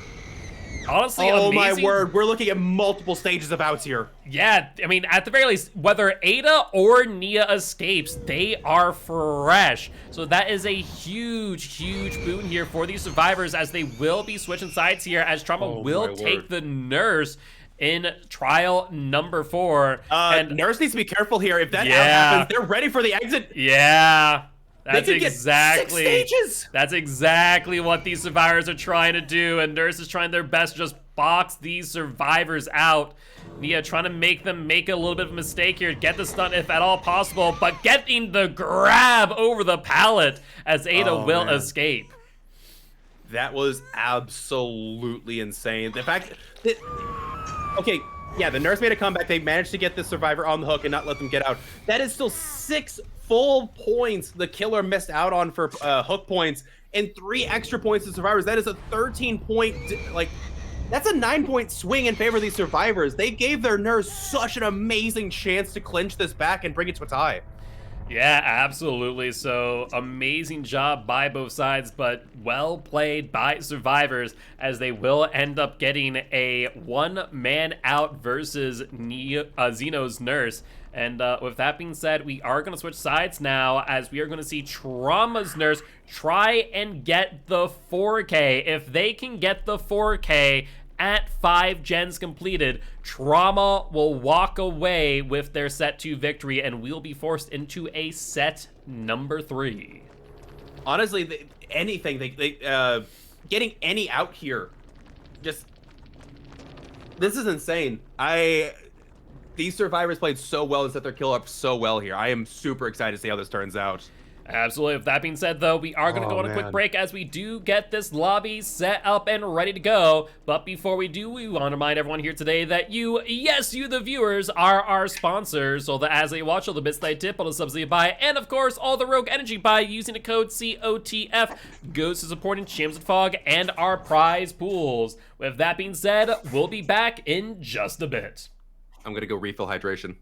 Honestly, oh amazing. My word, we're looking at multiple stages of outs here. Yeah, I mean, at the very least, whether Ada or Nia escapes, they are fresh. So that is a huge, huge boon here for these survivors, as they will be switching sides here, as Trauma will take the nurse in trial number 4. And Nurse needs to be careful here. If that out happens, they're ready for the exit. Yeah. That's they could exactly get 6 stages. That's exactly what these survivors are trying to do, and Nurse is trying their best to just box these survivors out. Nia trying to make them make a little bit of a mistake here, get the stun if at all possible, but getting the grab over the pallet as Ada will escape. That was absolutely insane. The fact that, okay, yeah, the Nurse made a comeback. They managed to get the survivor on the hook and not let them get out. That is still 6 full points the killer missed out on for hook points, and 3 extra points to survivors. That is a 13-point, that's a 9-point swing in favor of these survivors. They gave their Nurse such an amazing chance to clinch this back and bring it to a tie. Yeah, absolutely. So amazing job by both sides, but well played by survivors, as they will end up getting a 1-man out versus Xeno's Nurse, And with that being said, we are going to switch sides now, as we are going to see Trauma's nurse try and get the 4K. If they can get the 4K at 5 gens completed, Trauma will walk away with their set 2 victory, and we'll be forced into a set number 3. Honestly, getting any out here, just, this is insane. These survivors played so well and set their kill up so well here. I am super excited to see how this turns out. Absolutely. With that being said, though, we are going to go on a quick break as we do get this lobby set up and ready to go. But before we do, we want to remind everyone here today that you, yes, you the viewers, are our sponsors. So that as they watch all the bits they tip, all the subs they buy, and of course, all the Rogue Energy buy using the code COTF goes to supporting Champs and Fog and our prize pools. With that being said, we'll be back in just a bit. I'm going to go refill hydration.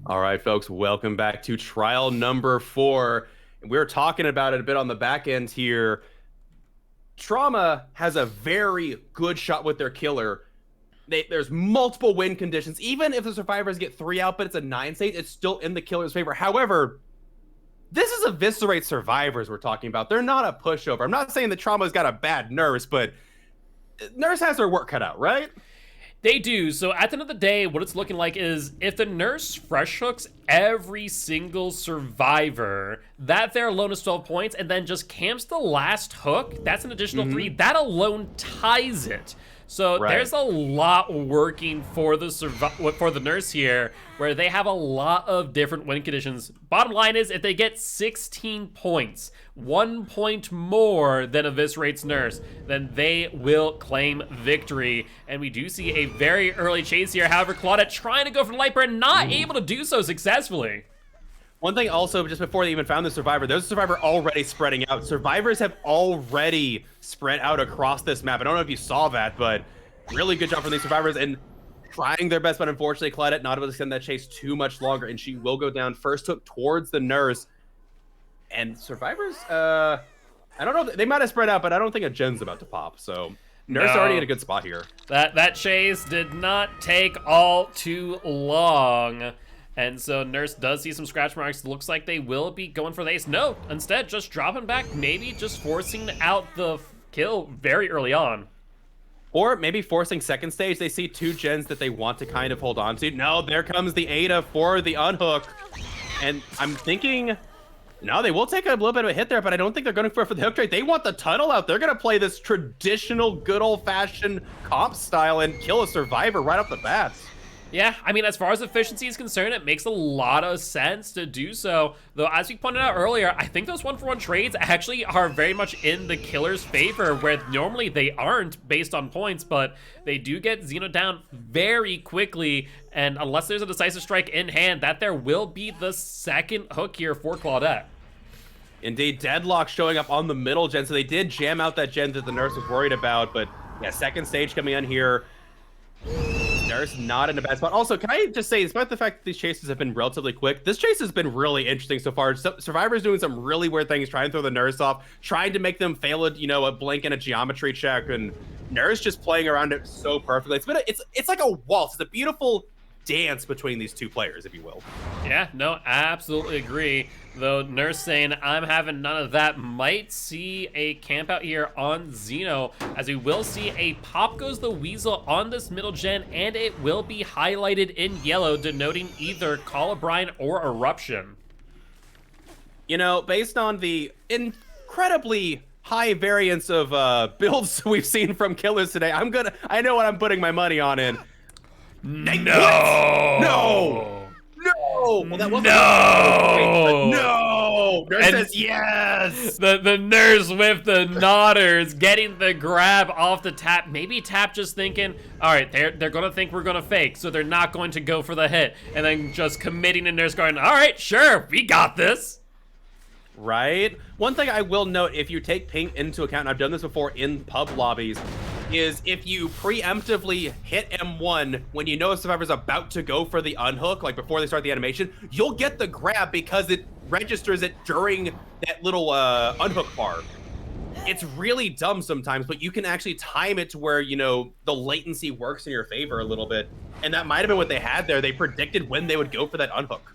All right, folks, welcome back to trial number 4. We were talking about it a bit on the back end here. Trauma has a very good shot with their killer. There's multiple win conditions. Even if the survivors get 3 out, but it's a 9 state, it's still in the killer's favor. However, this is Eviscerate survivors we're talking about. They're not a pushover. I'm not saying that Trauma's got a bad nurse, but nurse has their work cut out, right? They do. So at the end of the day, what it's looking like is if the nurse fresh hooks every single survivor, that there alone is 12 points, and then just camps the last hook, that's an additional 3. That alone ties it. So there's a lot working for the nurse here, where they have a lot of different win conditions. Bottom line is, if they get 16 points, 1 point more than Eviscerate's nurse, then they will claim victory. And we do see a very early chase here. However, Claudette trying to go for the Light Burn, not able to do so successfully. One thing also, just before they even found the survivor, there's a survivor already spreading out. Survivors have already spread out across this map. I don't know if you saw that, but really good job from these survivors and trying their best, but unfortunately, Claudette not able to extend that chase too much longer, and she will go down. First hook towards the nurse. And survivors, I don't know, they might have spread out, but I don't think a gen's about to pop, so nurse already in a good spot here. That chase did not take all too long. And so Nurse does see some scratch marks. Looks like they will be going for the ace. No, instead, just dropping back, maybe just forcing out the kill very early on. Or maybe forcing second stage. They see 2 gens that they want to kind of hold on to. No, there comes the Ada for the unhook. And I'm thinking, no, they will take a little bit of a hit there, but I don't think they're going for the hook trade. They want the tunnel out. They're going to play this traditional, good old-fashioned comp style and kill a survivor right off the bat. Yeah, I mean, as far as efficiency is concerned, it makes a lot of sense to do so. Though, as we pointed out earlier, I think those one-for-one trades actually are very much in the killer's favor, where normally they aren't based on points, but they do get Xeno down very quickly, and unless there's a decisive strike in hand, that there will be the second hook here for Claudette. Indeed, Deadlock showing up on the middle gen, so they did jam out that gen that the nurse was worried about, but yeah, second stage coming in here. Nurse not in a bad spot. Also, can I just say, despite the fact that these chases have been relatively quick, this chase has been really interesting so far. Survivor's doing some really weird things, trying to throw the nurse off, trying to make them fail at, a blink and a geometry check, and Nurse just playing around it so perfectly. It's like a waltz. It's a beautiful dance between these two players, if you will. Yeah, no, absolutely agree. Though Nurse saying, I'm having none of that, might see a camp out here on Xeno, as we will see a Pop Goes the Weasel on this middle gen, and it will be highlighted in yellow, denoting either Colubrine or Eruption. Based on the incredibly high variance of builds we've seen from killers today, I know what I'm putting my money on in. No! Well, that wasn't no! Nurse says yes! The nurse with the nodders getting the grab off the Tap. Maybe Tap just thinking, all right, they're going to think we're going to fake, so they're not going to go for the hit. And then just committing to Nurse going, all right, sure, we got this. Right? One thing I will note, if you take ping into account, and I've done this before in pub lobbies, is if you preemptively hit M1 when you know a survivor's about to go for the unhook, like before they start the animation, you'll get the grab because it registers it during that little unhook bar. It's really dumb sometimes, but you can actually time it to where, the latency works in your favor a little bit. And that might have been what they had there. They predicted when they would go for that unhook.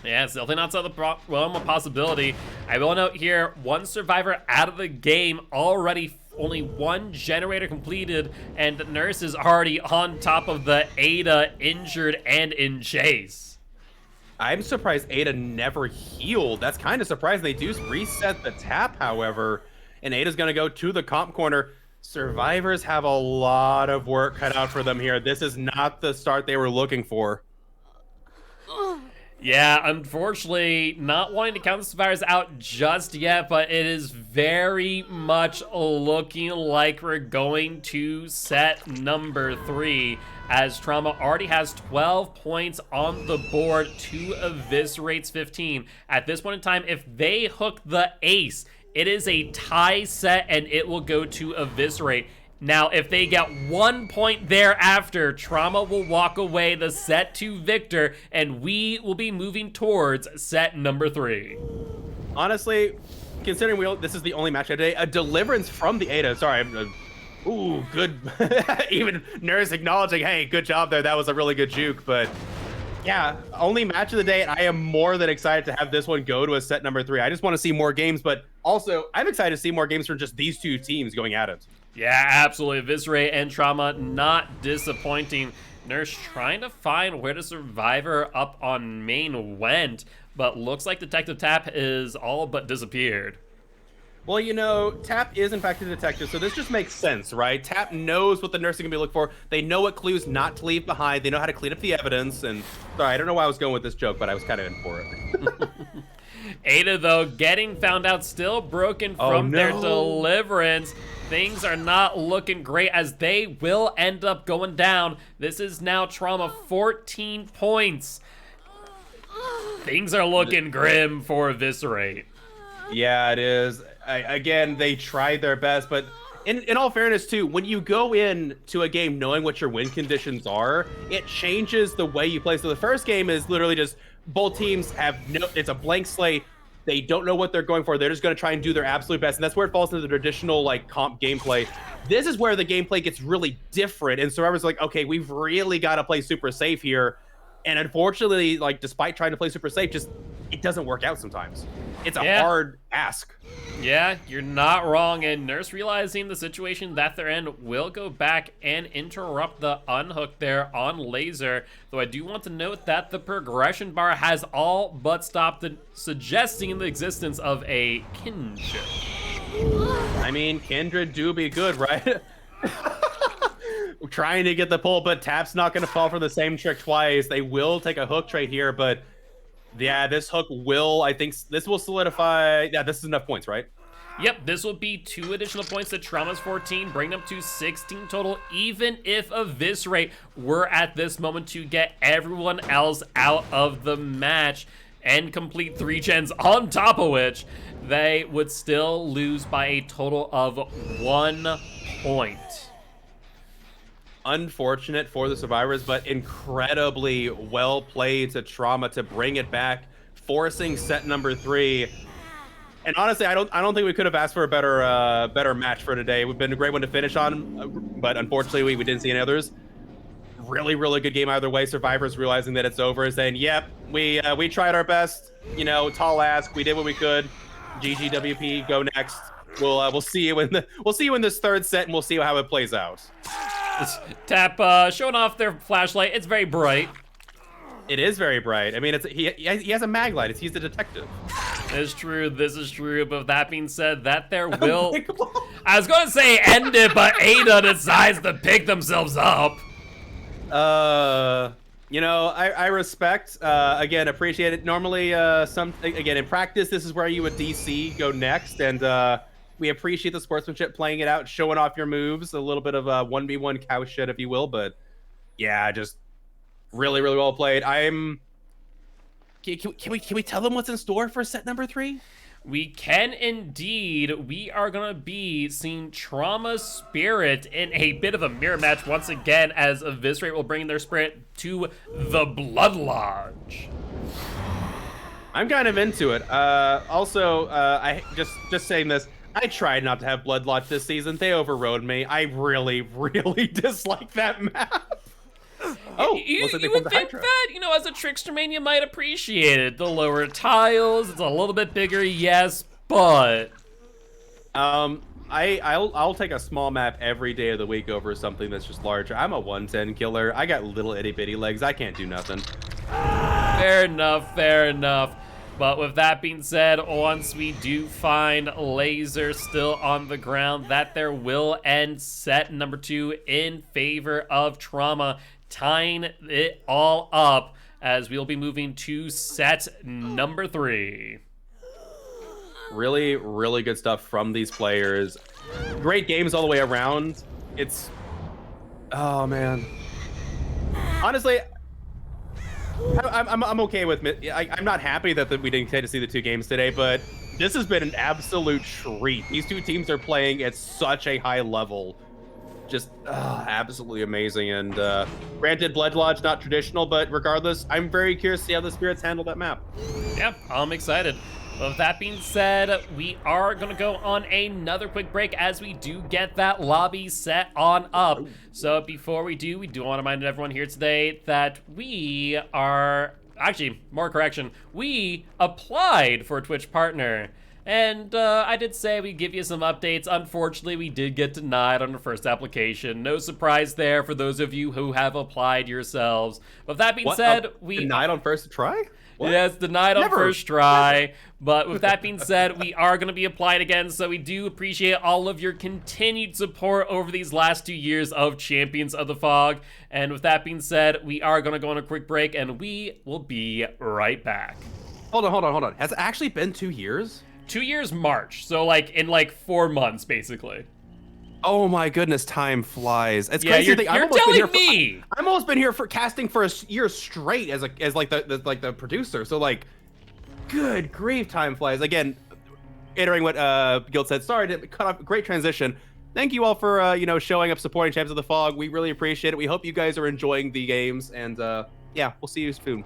Yeah, it's definitely not outside the realm of possibility. I will note here, one survivor out of the game already. Only one generator completed, and the Nurse is already on top of the Ada, injured and in chase. I'm surprised Ada never healed. That's kind of surprising. They do reset the Tap, however, and Ada's going to go to the comp corner. Survivors have a lot of work cut out for them here. This is not the start they were looking for. Yeah, unfortunately, not wanting to count the survivors out just yet, but it is very much looking like we're going to set number 3, as Trauma already has 12 points on the board to Eviscerate's 15. At this point in time, if they hook the ace, it is a tie set and it will go to Eviscerate. Now, if they get 1 point thereafter, Trauma will walk away the set to Victor, and we will be moving towards set number 3. Honestly, considering this is the only match today, a deliverance from the Ada. Sorry, ooh, good. Even Nurse acknowledging, hey, good job there. That was a really good juke, but yeah, only match of the day, and I am more than excited to have this one go to a set number 3. I just want to see more games, but also I'm excited to see more games from just these two teams going at it. Yeah, absolutely. Eviscerate and Trauma not disappointing. Nurse trying to find where the survivor up on main went, but looks like Detective Tap is all but disappeared. Well, Tap is in fact a detective, so this just makes sense, right? Tap knows what the nurse is going to be looking for. They know what clues not to leave behind. They know how to clean up the evidence, and sorry, I don't know why I was going with this joke, but I was kind of in for it. Ada, though, getting found out, still broken from their deliverance. Things are not looking great as they will end up going down. This is now Trauma 14 points. Things are looking grim for Eviscerate. Yeah, it is. Again, they tried their best, but in all fairness, too, when you go into a game knowing what your win conditions are, it changes the way you play. So the first game is literally just both teams it's a blank slate. They don't know what they're going for. They're just going to try and do their absolute best. And that's where it falls into the traditional comp gameplay. This is where the gameplay gets really different. And Survivor's like, okay, we've really got to play super safe here. And unfortunately, despite trying to play super safe, it doesn't work out sometimes. It's a hard ask. Yeah, you're not wrong. And Nurse, realizing the situation that they're in, will go back and interrupt the unhook there on Laser. Though I do want to note that the progression bar has all but stopped, suggesting the existence of a Kindred. I mean, Kindred do be good, right? trying to get the pull, but Tap's not going to fall for the same trick twice. They will take a hook trade here, but yeah, this hook will, I think, this will solidify. Yeah, this is enough points, right? Yep, this will be 2 additional points to Trauma's 14, bring them to 16 total, even if Eviscerate were at this moment to get everyone else out of the match and complete 3 gens, on top of which they would still lose by a total of 1 point. Unfortunate for the survivors, but incredibly well played to Trauma to bring it back, forcing set number 3. And honestly, I don't think we could have asked for a better match for today. It would have been a great one to finish on, but unfortunately, we didn't see any others. Really, really good game either way. Survivors realizing that it's over, saying, "Yep, we tried our best. You know, tall ask. We did what we could. GGWP, go next. We'll see you in this third set, and we'll see how it plays out." Tap showing off their flashlight. It's very bright. It is very bright. I mean, he has a mag light. He's a detective. This is true. This is true. But that being said, that there will. I was going to say end it, but Ada decides to pick themselves up. You know, I respect. Again, appreciate it. Normally, again in practice, this is where you would DC go next, and we appreciate the sportsmanship, playing it out, showing off your moves, a little bit of a 1v1 cow shit, if you will. But yeah, just really, really well played. Can we tell them what's in store for set number 3? We can indeed. We are going to be seeing Trauma's Spirit in a bit of a mirror match once again, as Eviscerate will bring their spirit to the Blood Lodge. I'm kind of into it. Also, I just saying this, I tried not to have Blood Lodge this season. They overrode me. I really, really dislike that map. Oh, you would think that, you know, as a trickster main, you might appreciate it. The lower tiles, it's a little bit bigger, yes, but I'll take a small map every day of the week over something that's just larger. I'm a 110 killer. I got little itty bitty legs. I can't do nothing. Fair enough, fair enough. But with that being said, once we do find Laser still on the ground, that there will end set number 2 in favor of Trauma, tying it all up as we'll be moving to set number 3. Really, really good stuff from these players. Great games all the way around. Oh man. Honestly, I'm okay with it. I'm not happy that we didn't get to see the 2 games today, but this has been an absolute treat. These 2 teams are playing at such a high level. Just absolutely amazing. And granted, Blood Lodge not traditional, but regardless, I'm very curious to see how the Spirits handle that map. Yeah, I'm excited. With that being said, we are going to go on another quick break as we do get that lobby set on up. So before we do want to remind everyone here today that we are, actually, more correction, we applied for a Twitch partner. And I did say we'd give you some updates. Unfortunately, we did get denied on the first application. No surprise there for those of you who have applied yourselves. With that being said, we... Denied on first try? What? Yes, denied on first try. But with that being said, we are going to be applied again, so we do appreciate all of your continued support over these last 2 years of Champions of the Fog. And with that being said, we are going to go on a quick break, and we will be right back. Hold on. Has it actually been 2 years? 2 years March, so like in like 4 months, basically. Oh my goodness, time flies. It's yeah, crazy. You're telling me. I'm almost been here for casting for a year straight as like the producer. So like, good grief, time flies. Again, iterating what Gilt said. Sorry to cut off. Great transition. Thank you all for you know, showing up, supporting Champions of the Fog. We really appreciate it. We hope you guys are enjoying the games, and yeah, we'll see you soon.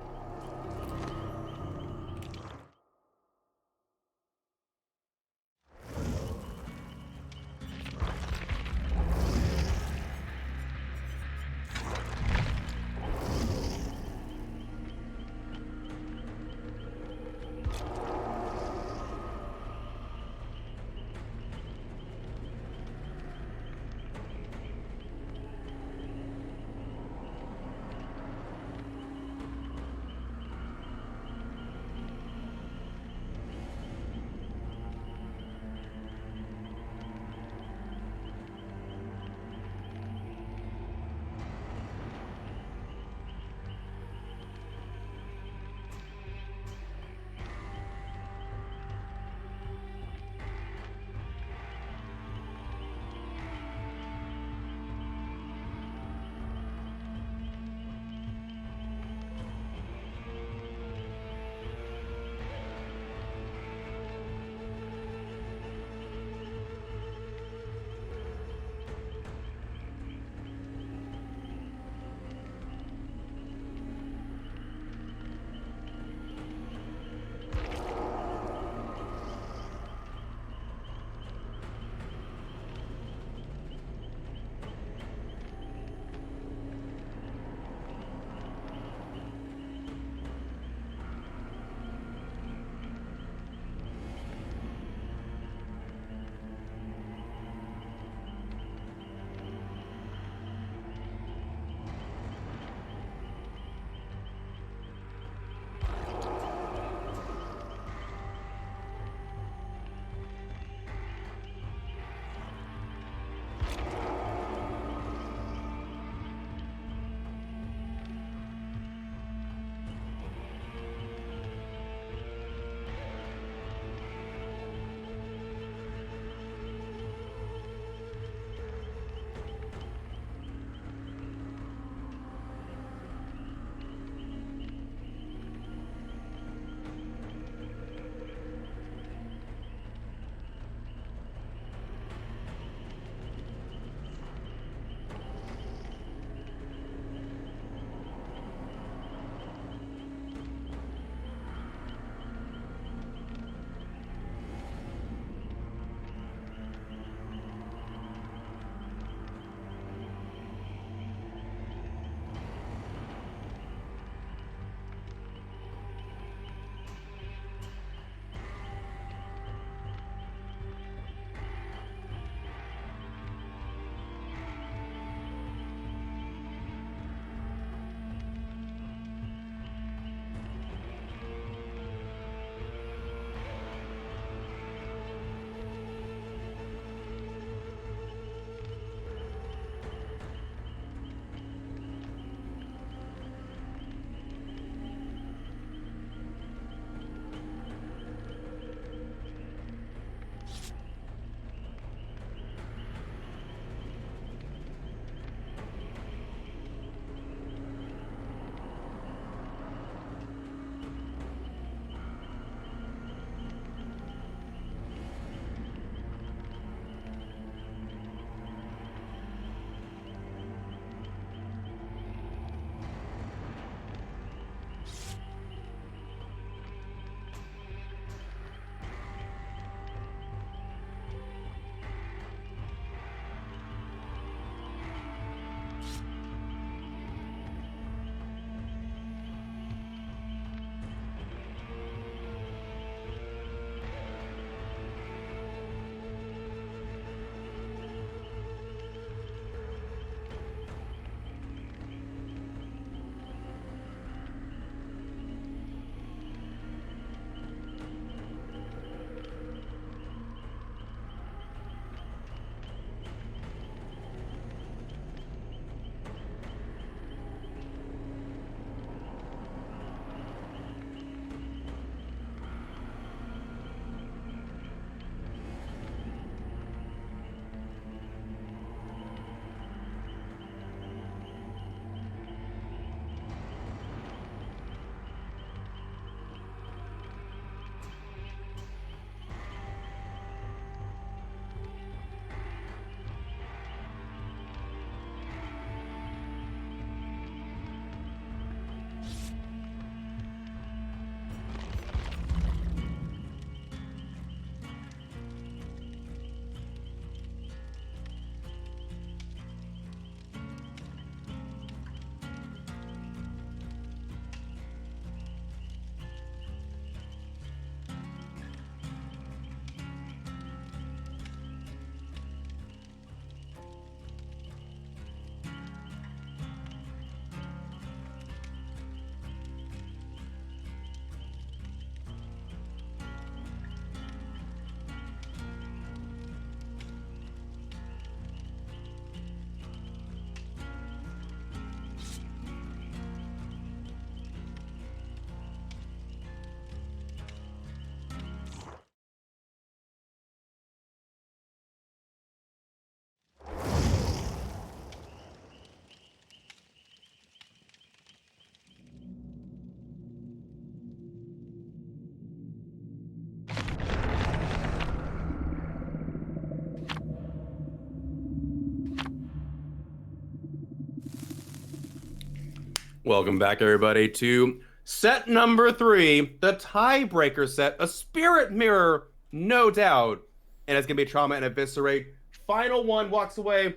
Welcome back, everybody, to set number 3, the tiebreaker set, a spirit mirror, no doubt. And it's going to be Trauma and Eviscerate. Final one walks away.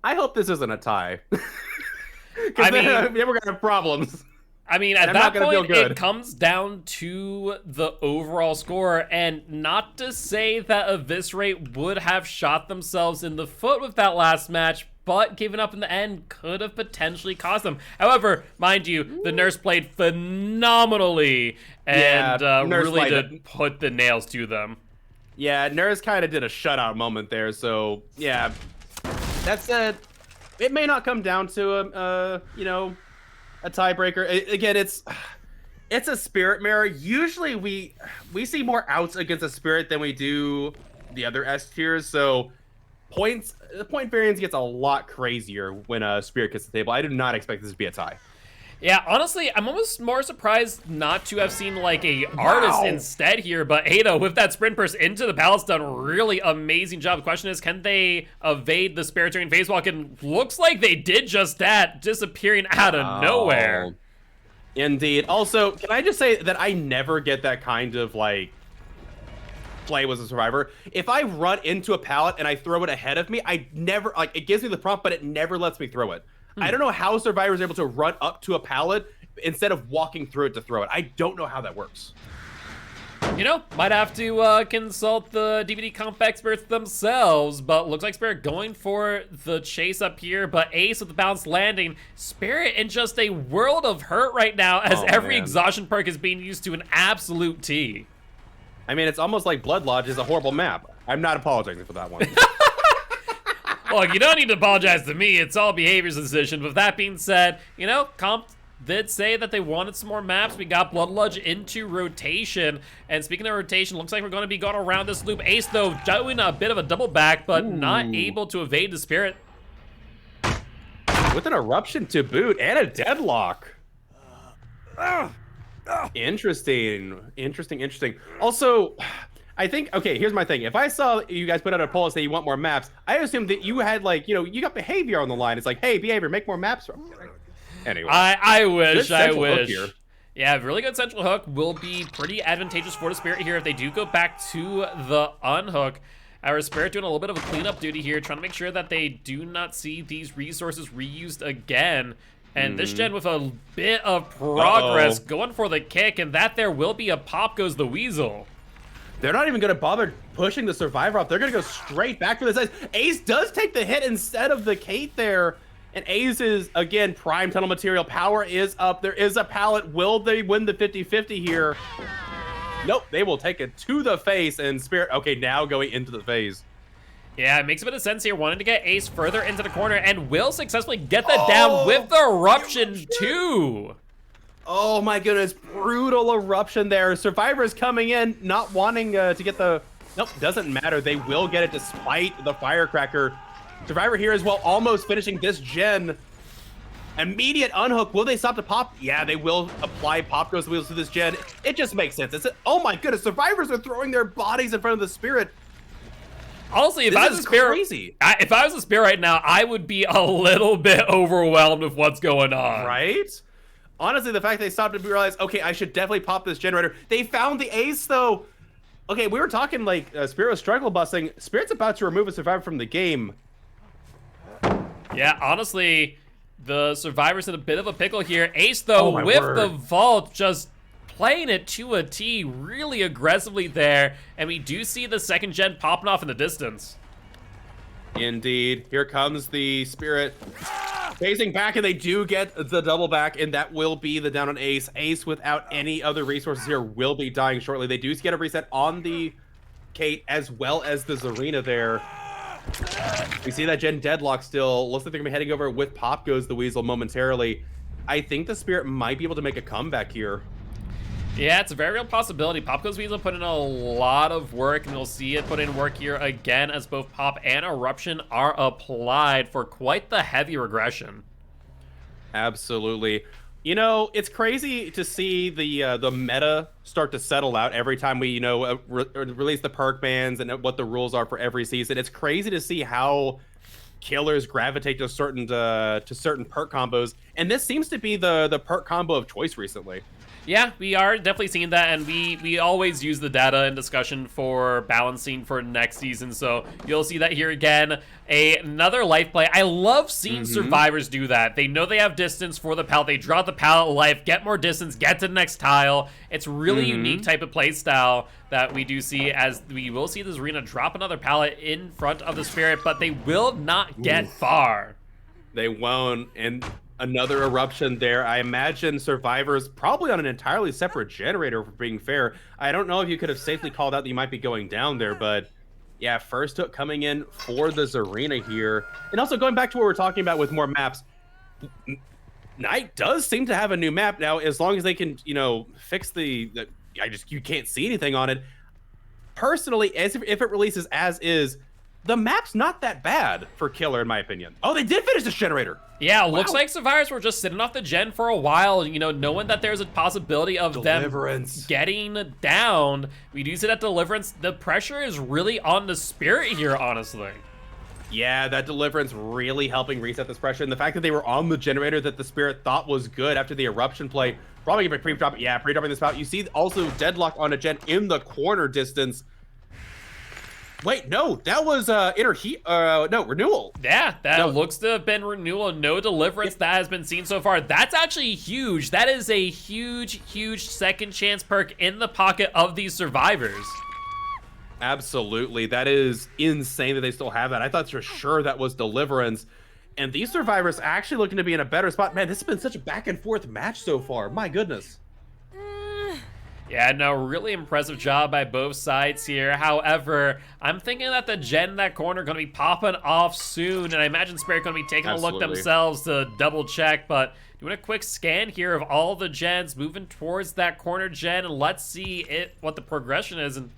I hope this isn't a tie. Because then we're going to have problems. I mean, at that point, it comes down to the overall score, and not to say that Eviscerate would have shot themselves in the foot with that last match, but giving up in the end could have potentially cost them. However, mind you, the nurse played phenomenally and really did put the nails to them. Yeah, nurse kind of did a shutout moment there, so yeah. That said, it may not come down to a tiebreaker. Again, it's a spirit mirror. Usually we see more outs against a spirit than we do the other S tiers, so the point variance gets a lot crazier when a spirit gets to the table. I do not expect this to be a tie. Yeah, honestly, I'm almost more surprised not to have seen like a artist instead here, but Ada with that sprint burst into the palace done a really amazing job. The question is, can they evade the spirit during phase walk? And looks like they did just that, disappearing out of nowhere. Indeed. Also, can I just say that I never get that kind of like play with a survivor. If I run into a pallet and I throw it ahead of me, I never, like, it gives me the prompt, but it never lets me throw it. I don't know how Survivor is able to run up to a pallet instead of walking through it to throw it. I don't know how that works. You know, might have to consult the DVD comp experts themselves, but looks like Spirit going for the chase up here, but Ace with the bounce landing. Spirit in just a world of hurt right now as every exhaustion perk is being used to an absolute T. I mean, it's almost like Blood Lodge is a horrible map. I'm not apologizing for that one. Look, you don't need to apologize to me. It's all behavior's decision. But that being said, you know, comp did say that they wanted some more maps. We got Blood Lodge into rotation. And speaking of rotation, looks like we're going to be going around this loop. Ace, though, doing a bit of a double back, but not able to evade the spirit. With an eruption to boot and a deadlock. Interesting. Also, I think, okay, here's my thing. If I saw you guys put out a poll and say you want more maps, I assumed that you had, like, you know, you got behavior on the line. It's like, hey, behavior, make more maps. Anyway. I wish. Yeah, really good central hook will be pretty advantageous for the Spirit here if they do go back to the unhook. Our Spirit doing a little bit of a cleanup duty here, trying to make sure that they do not see these resources reused again. And this gen with a bit of progress going for the kick, and that there will be a pop goes the Weasel. They're not even going to bother pushing the Survivor off. They're going to go straight back for this Ace. Ace does take the hit instead of the Kate there. And Ace is, again, prime tunnel material. Power is up. There is a pallet. Will they win the 50-50 here? Nope, they will take it to the face. And Spirit, okay, now going into the phase. Yeah, it makes a bit of sense here. Wanting to get Ace further into the corner and will successfully get that down with the eruption too. Oh my goodness, brutal eruption there. Survivor's coming in, not wanting to get the... Nope, doesn't matter. They will get it despite the firecracker. Survivor here as well, almost finishing this gen. Immediate unhook. Will they stop to pop? Yeah, they will apply pop goes wheels to this gen. It just makes sense. Oh my goodness, Survivors are throwing their bodies in front of the Spirit. Honestly, if I was a Spirit right now, I would be a little bit overwhelmed with what's going on. Right? Honestly, the fact they stopped to realize, okay, I should definitely pop this generator. They found the Ace, though. Okay, we were talking like Spirit was struggle busting. Spirit's about to remove a Survivor from the game. Yeah, honestly, the Survivor's in a bit of a pickle here. Ace, though, with the vault, just playing it to a T really aggressively there. And we do see the second gen popping off in the distance. Indeed. Here comes the Spirit. Phasing back, and they do get the double back, and that will be the down on Ace. Ace, without any other resources here, will be dying shortly. They do get a reset on the Kate as well as the Zarina there. We see that gen deadlock still. Looks like they're going to be heading over with Pop Goes the Weasel momentarily. I think the Spirit might be able to make a comeback here. Yeah, it's a very real possibility. Pop Goes Weasel put in a lot of work, and you'll see it put in work here again as both Pop and Eruption are applied for quite the heavy regression. Absolutely. You know, it's crazy to see the meta start to settle out every time we, release the perk bans and what the rules are for every season. It's crazy to see how killers gravitate to certain perk combos, And this seems to be the perk combo of choice recently. Yeah, we are definitely seeing that, and we always use the data in discussion for balancing for next season, so you'll see that here again. Another life play. I love seeing survivors do that. They know they have distance for the pallet. They draw the pallet life, get more distance, get to the next tile. It's really unique type of play style that we do see, as we will see this arena drop another pallet in front of the Spirit, but they will not get far. They won't, and another eruption there. I imagine survivors probably on an entirely separate generator, for being fair. I don't know if you could have safely called out that you might be going down there, but yeah, first hook coming in for the Zarina here. And also going back to what we're talking about with more maps, Knight does seem to have a new map now, as long as they can, you know, fix you can't see anything on it. Personally, if it releases as is, the map's not that bad for Killer, in my opinion. Oh, they did finish this generator. Yeah, looks like survivors were just sitting off the gen for a while, you know, knowing that there's a possibility of them getting down. We do see that Deliverance. The pressure is really on the Spirit here, honestly. Yeah, that Deliverance really helping reset this pressure. And the fact that they were on the generator that the Spirit thought was good after the eruption play, probably gonna be pre-dropping this out. You see also Deadlock on a gen in the corner distance. Wait, no, that was renewal. Yeah, that looks to have been renewal. No Deliverance that has been seen so far. That's actually huge. That is a huge, huge second chance perk in the pocket of these survivors. Absolutely, that is insane that they still have that. I thought for sure that was Deliverance. And these survivors actually looking to be in a better spot. Man, this has been such a back and forth match so far. My goodness. Yeah, no, really impressive job by both sides here. However, I'm thinking that the gen in that corner going to be popping off soon, and I imagine Spirit going to be taking a look themselves to double check, but doing a quick scan here of all the gens, moving towards that corner gen, and let's see what the progression is. And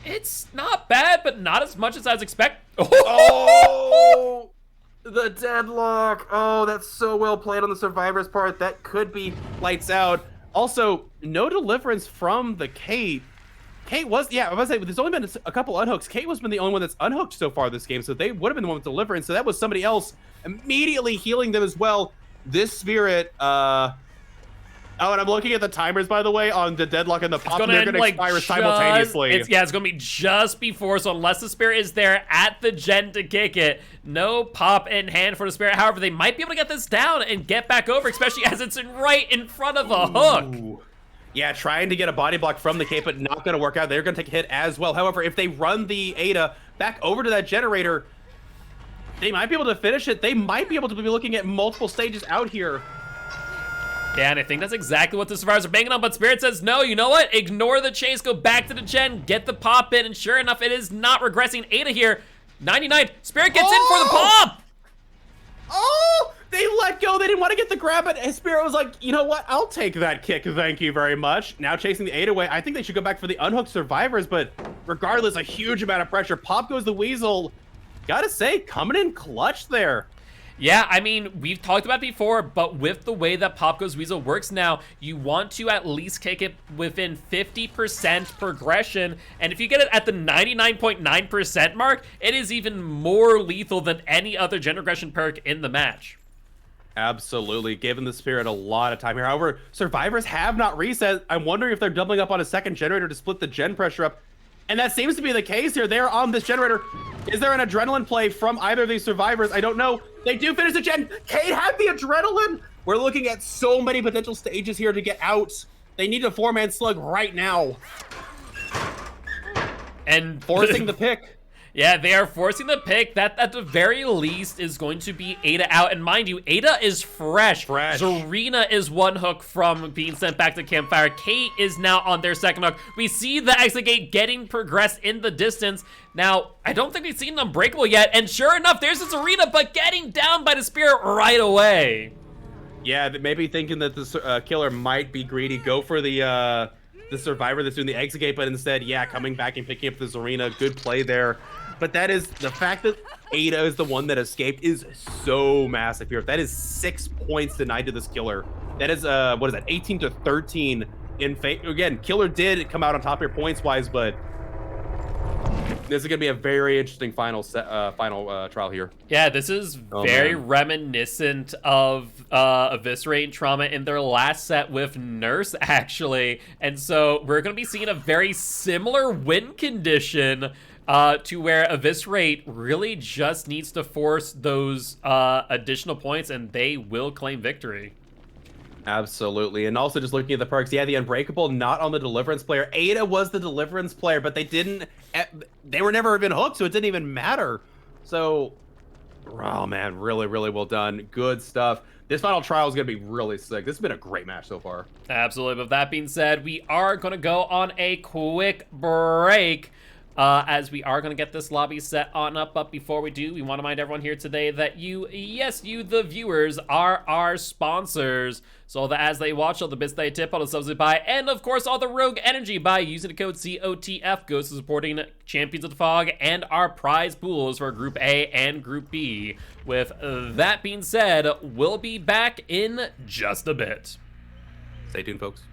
it's not bad, but not as much as I was expecting. Oh! The Deadlock. Oh, that's so well played on the survivor's part. That could be lights out. Also, no Deliverance from the Kate. Kate was, I was gonna say, there's only been a couple unhooks. Kate was been the only one that's unhooked so far this game, so they would have been the one with Deliverance, so that was somebody else immediately healing them as well. This Spirit, oh, and I'm looking at the timers, by the way, on the Deadlock and the pop, and they're going to expire simultaneously. It's going to be just before, so unless the Spirit is there at the gen to kick it, no pop in hand for the Spirit. However, they might be able to get this down and get back over, especially as it's right in front of a hook. Yeah, trying to get a body block from the Cape, but not going to work out. They're going to take a hit as well. However, if they run the Ada back over to that generator, they might be able to finish it. They might be able to be looking at multiple stages out here. Yeah, and I think that's exactly what the survivors are banking on, but Spirit says, no, you know what? Ignore the chase, go back to the gen, get the pop in, and sure enough, it is not regressing. Ada here, 99, Spirit gets in for the pop! Oh! They let go, they didn't want to get the grab, but Spirit was like, you know what? I'll take that kick, thank you very much. Now chasing the Ada away, I think they should go back for the unhooked survivors, but regardless, a huge amount of pressure. Pop goes the Weasel. Gotta say, coming in clutch there. Yeah, I mean, we've talked about it before, but with the way that Pop Goes Weasel works now, you want to at least kick it within 50% progression, and if you get it at the 99.9% mark, it is even more lethal than any other gen regression perk in the match. Absolutely, giving the Spirit a lot of time here. However, survivors have not reset. I'm wondering if they're doubling up on a second generator to split the gen pressure up. And that seems to be the case here. They're on this generator. Is there an adrenaline play from either of these survivors? I don't know. They do finish the gen. Kate had the adrenaline. We're looking at so many potential stages here to get out. They need a 4-man slug right now. And forcing the pick. Yeah, they are forcing the pick. That at the very least is going to be Ada out. And mind you, Ada is fresh. Zarina is one hook from being sent back to Campfire. Kate is now on their second hook. We see the exit gate getting progressed in the distance. Now, I don't think we've seen Unbreakable yet. And sure enough, there's this Zarina, but getting down by the Spirit right away. Yeah, maybe thinking that the killer might be greedy. Go for the survivor that's doing the exit gate, but instead, yeah, coming back and picking up the Zarina. Good play there. But that is, the fact that Ada is the one that escaped is so massive here. That is 6 points denied to this killer. That is, what is that, 18 to 13 in favor. Again, killer did come out on top here points-wise, but This is gonna be a very interesting final trial here. Yeah, this is very reminiscent of Eviscerate and Trauma in their last set with Nurse, actually. And so we're going to be seeing a very similar win condition to where Eviscerate really just needs to force those additional points, and they will claim victory. Absolutely. And also just looking at the perks, yeah, the Unbreakable not on the Deliverance player. Ada was the Deliverance player, but they were never even hooked, so it didn't even matter. So, oh man, really, really well done. Good stuff. This final trial is going to be really sick. This has been a great match so far. Absolutely. But that being said, we are going to go on a quick break. As we are going to get this lobby set on up. But before we do, we want to remind everyone here today that you, the viewers, are our sponsors. So that as they watch all the bits they tip, all the subs they buy, and of course all the Rogue Energy by using the code COTF goes to supporting Champions of the Fog and our prize pools for Group A and Group B. With that being said, we'll be back in just a bit. Stay tuned, folks.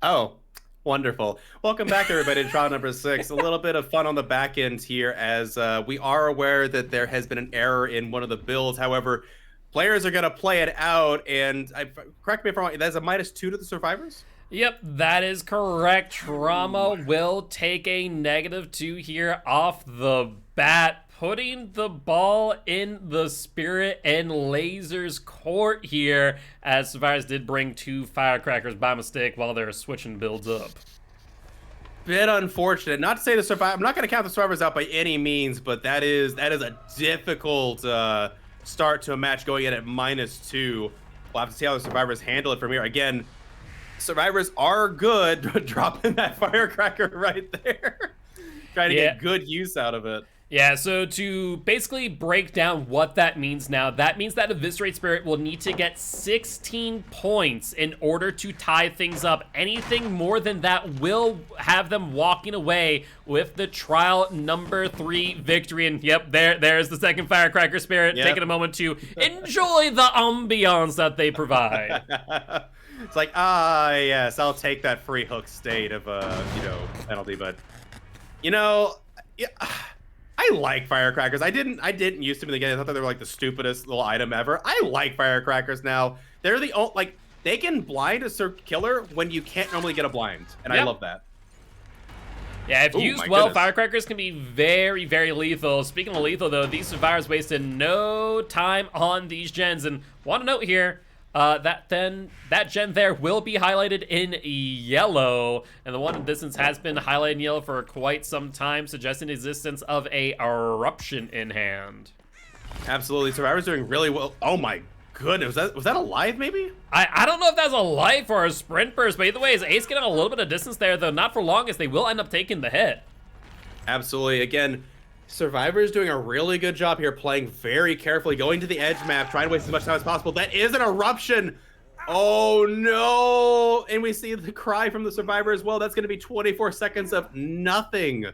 Oh, wonderful. Welcome back, everybody, to trial number 6. A little bit of fun on the back end here, as we are aware that there has been an error in one of the builds. However, players are going to play it out, and correct me if I'm wrong, that's a -2 to the survivors? Yep, that is correct. Trauma will take a -2 here off the bat, putting the ball in the Spirit and Laser's court here, as Survivors did bring 2 firecrackers by mistake while they're switching builds up. Bit unfortunate. Not to say the survivor. I'm not going to count the survivors out by any means, but that is a difficult start to a match going in at -2. We'll have to see how the survivors handle it from here. Again, survivors are good dropping that firecracker right there, trying to get good use out of it. Yeah, so to basically break down what that means now, that means that Eviscerate Spirit will need to get 16 points in order to tie things up. Anything more than that will have them walking away with the trial number 3 victory. And yep, there's the second Firecracker Spirit, taking a moment to enjoy the ambiance that they provide. It's like, yes, I'll take that free hook state of, penalty, but, I like firecrackers. I didn't used to in the game. I thought they were like the stupidest little item ever. I like firecrackers now. They're the only, they can blind a killer when you can't normally get a blind, and I love that. Yeah, if used well, firecrackers can be very, very lethal. Speaking of lethal, though, these survivors wasted no time on these gens, and want to note here, that gen there will be highlighted in yellow, and the one in distance has been highlighted in yellow for quite some time, suggesting the existence of a eruption in hand. Absolutely, survivors doing really well. Oh my goodness, was that alive maybe? I don't know if that's a life or a sprint burst, but either way, is Ace getting a little bit of distance there, though not for long, as they will end up taking the hit. Absolutely. Again, Survivor's doing a really good job here, playing very carefully, going to the edge map, trying to waste as much time as possible. That is an eruption. Oh no! And we see the cry from the Survivor as well. That's going to be 24 seconds of nothing.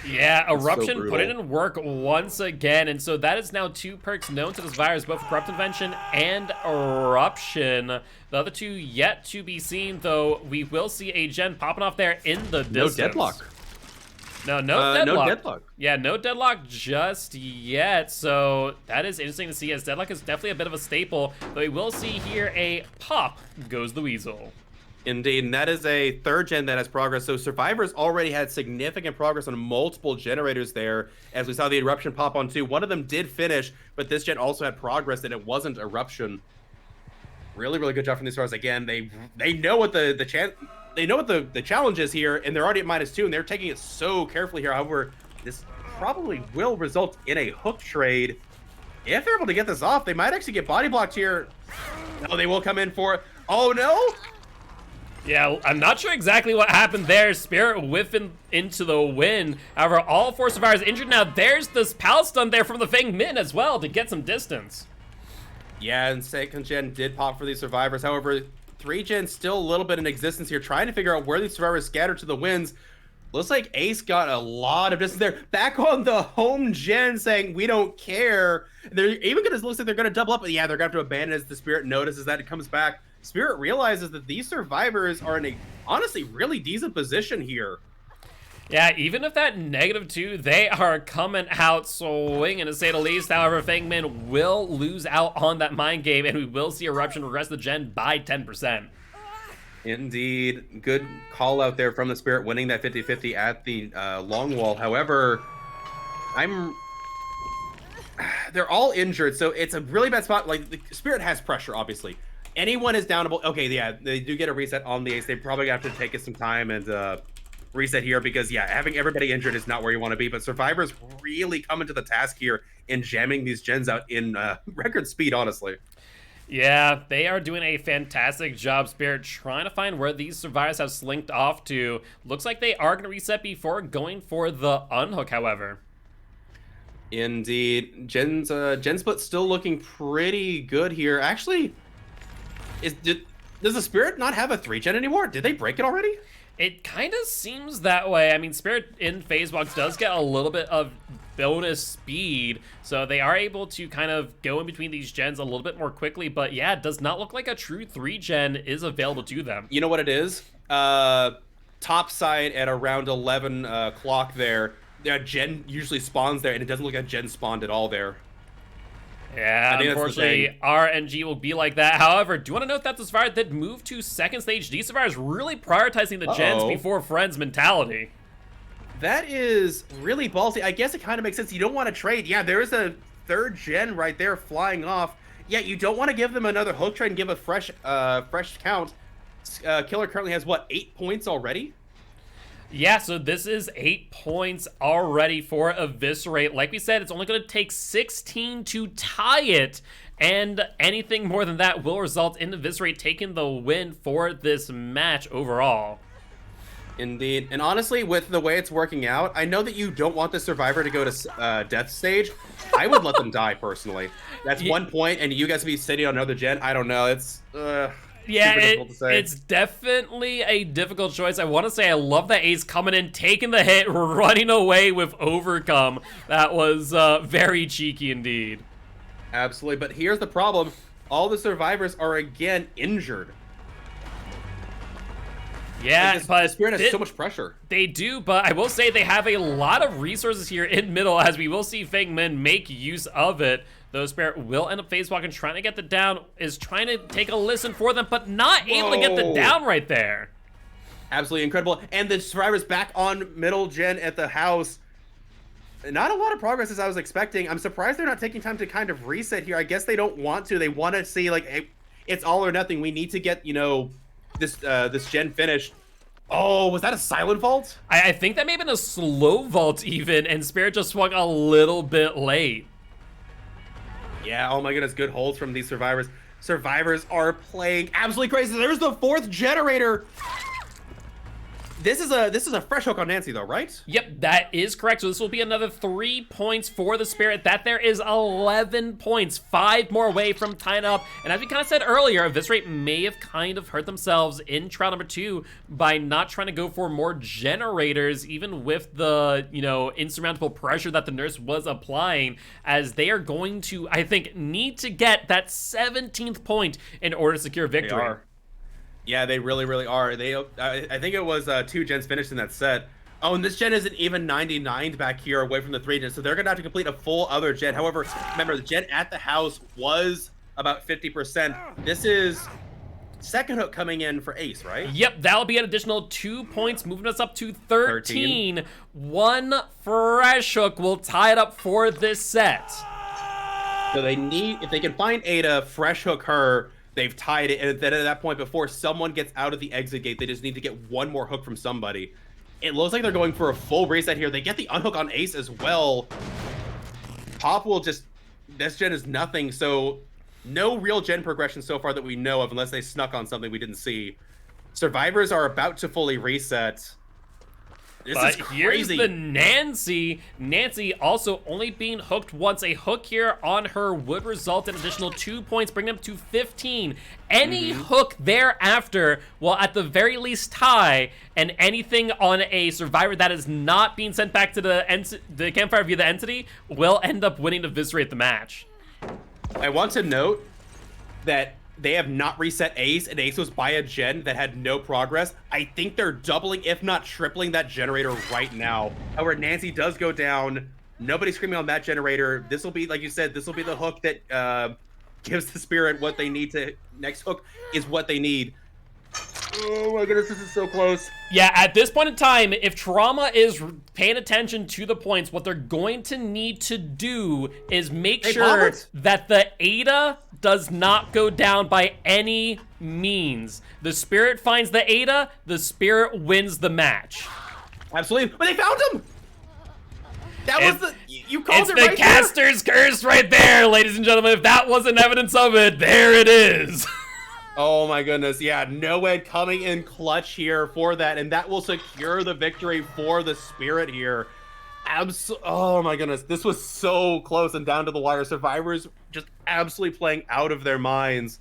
Yeah, eruption so put it in work once again, and so that is now 2 perks known to the Survivors, both Corrupt Invention and Eruption. The other 2 yet to be seen, though. We will see a gen popping off there in the distance. No deadlock. No deadlock. No deadlock. Yeah, no deadlock just yet. So that is interesting to see, as deadlock is definitely a bit of a staple. Though we will see here a pop goes the weasel. Indeed, and that is a 3rd gen that has progress. So Survivors already had significant progress on multiple generators there, as we saw the eruption pop on 2. One of them did finish, but this gen also had progress, and it wasn't eruption. Really, really good job from these stars. Again, they know what they know what the challenge is here, and they're already at -2, and they're taking it so carefully here. However, this probably will result in a hook trade. If they're able to get this off, they might actually get body blocked here. No, they will come in for it. Oh, no? Yeah, I'm not sure exactly what happened there. Spirit whiffing into the wind. However, all 4 survivors injured. Now, there's this pal stun there from the Feng Min as well to get some distance. Yeah, and 2nd gen did pop for these survivors. However, 3 gen still a little bit in existence here, trying to figure out where these survivors scattered to the winds. Looks like Ace got a lot of distance there. Back on the home gen, saying we don't care. They're even gonna looks like they're gonna double up, but yeah, they're gonna have to abandon as the Spirit notices that it comes back. Spirit realizes that these survivors are in a honestly really decent position here. Yeah, even if that -2, they are coming out swinging, to say the least. However, Fangman will lose out on that mind game, and we will see Eruption regress the gen by 10%. Indeed. Good call out there from the Spirit, winning that 50-50 at the long wall. However, they're all injured, so it's a really bad spot. Like, the Spirit has pressure, obviously. Anyone is downable. Okay, yeah, they do get a reset on the Ace. They probably have to take it some time and reset here, because yeah, having everybody injured is not where you want to be. But Survivors really coming to the task here and jamming these gens out in record speed, honestly. Yeah, they are doing a fantastic job, Spirit, trying to find where these Survivors have slinked off to. Looks like they are going to reset before going for the unhook, however. Indeed. Gen split still looking pretty good here. Actually, does the Spirit not have a 3-gen anymore? Did they break it already? It kind of seems that way. I mean, Spirit in phase walks does get a little bit of bonus speed, so they are able to kind of go in between these gens a little bit more quickly. But yeah, it does not look like a true 3-gen is available to them. You know what it is? Top side at around 11 o'clock there, gen usually spawns there, and it doesn't look like gen spawned at all there. Yeah, unfortunately, RNG will be like that. However, do you want to note that the Survivor did move to second stage? D-Survivor is really prioritizing the gens before friends mentality. That is really ballsy. I guess it kind of makes sense. You don't want to trade. Yeah, there is a 3rd gen right there flying off. Yeah, you don't want to give them another hook trade and give a fresh count. Killer currently has, what, 8 points already? Yeah, so this is 8 points already for Eviscerate. Like we said, it's only going to take 16 to tie it, and anything more than that will result in Eviscerate taking the win for this match overall. Indeed. And honestly, with the way it's working out, I know that you don't want the Survivor to go to death stage. I would let them die, personally. That's 1 point, and you guys would be sitting on another gen. I don't know. It's... yeah, it's definitely a difficult choice. I want to say I love that Ace coming in, taking the hit, running away with Overcome. That was very cheeky indeed. Absolutely, but here's the problem. All the survivors are again injured. Yeah, like but Spirit has so much pressure. They do, but I will say they have a lot of resources here in middle, as we will see Fangman make use of it. Though Spirit will end up phase walking, trying to get the down, is trying to take a listen for them, but not able to get the down right there. Absolutely incredible. And the survivors back on middle gen at the house. Not a lot of progress as I was expecting. I'm surprised they're not taking time to kind of reset here. I guess they don't want to. They want to see, like, hey, it's all or nothing. We need to get, you know, this gen finished. Oh, was that a silent vault? I think that may have been a slow vault even, and Spirit just swung a little bit late. Yeah, oh my goodness, good holds from these survivors. Survivors are playing absolutely crazy. There's the 4th generator. This is a fresh hook on Nancy though, right? Yep, that is correct. So this will be another 3 points for the Spirit. That there is 11 points, 5 more away from tying up. And as we kind of said earlier, Eviscerate may have kind of hurt themselves in trial number 2 by not trying to go for more generators, even with the, you know, insurmountable pressure that the nurse was applying, as they are going to, I think, need to get that 17th point in order to secure victory. They are. Yeah, they really, really are. They, I think it was 2 gens finished in that set. Oh, and this gen isn't even 99 back here away from the 3 gens, so they're gonna have to complete a full other gen. However, remember, the gen at the house was about 50%. This is second hook coming in for Ace, right? Yep, that'll be an additional 2 points, moving us up to 13. 1 fresh hook will tie it up for this set. So they need, if they can find Ada, fresh hook her, they've tied it, and then at that point, before someone gets out of the exit gate, they just need to get 1 more hook from somebody. It looks like they're going for a full reset here. They get the unhook on Ace as well. Pop will just, this gen is nothing, so no real gen progression so far that we know of, unless they snuck on something we didn't see. Survivors are about to fully reset. This is crazy. Here's the Nancy. Nancy also only being hooked once. A hook here on her would result in additional 2 points, bringing them to 15. Any hook thereafter will at the very least tie, and anything on a survivor that is not being sent back to the campfire via the entity will end up winning to Eviscerate the match. I want to note that they have not reset Ace, and Ace was by a gen that had no progress. I think they're doubling, if not tripling, that generator right now. However, Nancy does go down. Nobody's screaming on that generator. This will be, like you said, this will be the hook that gives the Spirit what they need to... Next hook is what they need. Oh my goodness, this is so close. Yeah, at this point in time, if Trauma is paying attention to the points, what they're going to need to do is make sure that the Ada does not go down by any means. The Spirit finds the Ada, the Spirit wins the match. Absolutely, but they found him! That was the... You called it right there! It's the caster's curse right there, ladies and gentlemen. If that wasn't evidence of it, there it is. Oh my goodness, yeah, Noed coming in clutch here for that, and that will secure the victory for the Spirit here. Oh my goodness, this was so close and down to the wire. Survivors just absolutely playing out of their minds.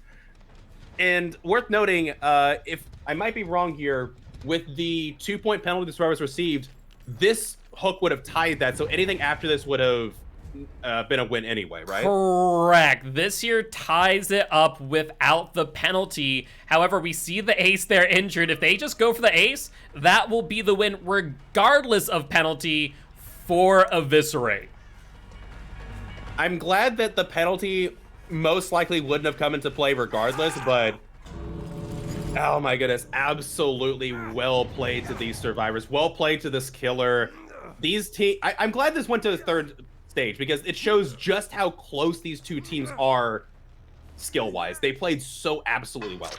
And worth noting, if I might be wrong here, with the 2-point penalty the Survivors received, this Hook would have tied that, so anything after this would have been a win anyway, right? Correct. This here ties it up without the penalty. However, we see the ace there injured. If they just go for the ace, that will be the win regardless of penalty for Eviscerate. I'm glad that the penalty most likely wouldn't have come into play regardless, but oh my goodness, absolutely well played to these survivors. Well played to this killer. These I'm glad this went to the third stage because it shows just how close these two teams are skill-wise. They played so absolutely well.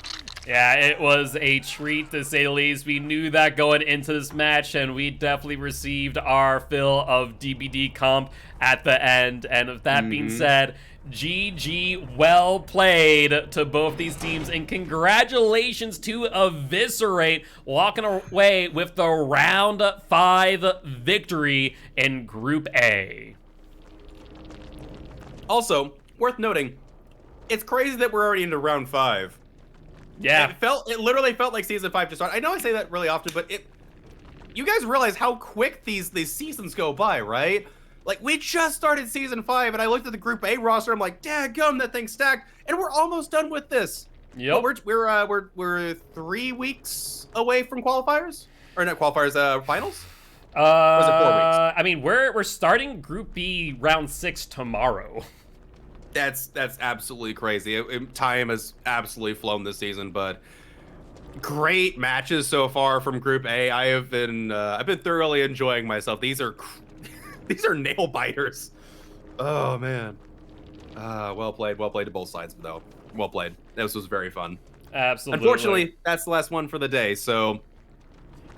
Yeah, it was a treat to say the least. We knew that going into this match, and we definitely received our fill of DBD comp at the end. And with that being said, GG, well played to both these teams, and congratulations to Eviscerate walking away with the round 5 victory in Group A. Also, worth noting, it's crazy that we're already into round 5. Yeah. It literally felt like season 5 to start. I know I say that really often, but you guys realize how quick these seasons go by, right? Like, we just started season 5, and I looked at the Group A roster. I'm like, daggum, that thing's stacked, and we're almost done with this. Yep. But we're 3 weeks away from qualifiers, or not qualifiers, finals. Or was it 4 weeks? I mean, we're starting Group B round 6 tomorrow. That's absolutely crazy. Time has absolutely flown this season, but great matches so far from Group A. I've been thoroughly enjoying myself. These are nail biters. Oh man. Well played to both sides though. Well played. This was very fun. Absolutely. Unfortunately, that's the last one for the day. So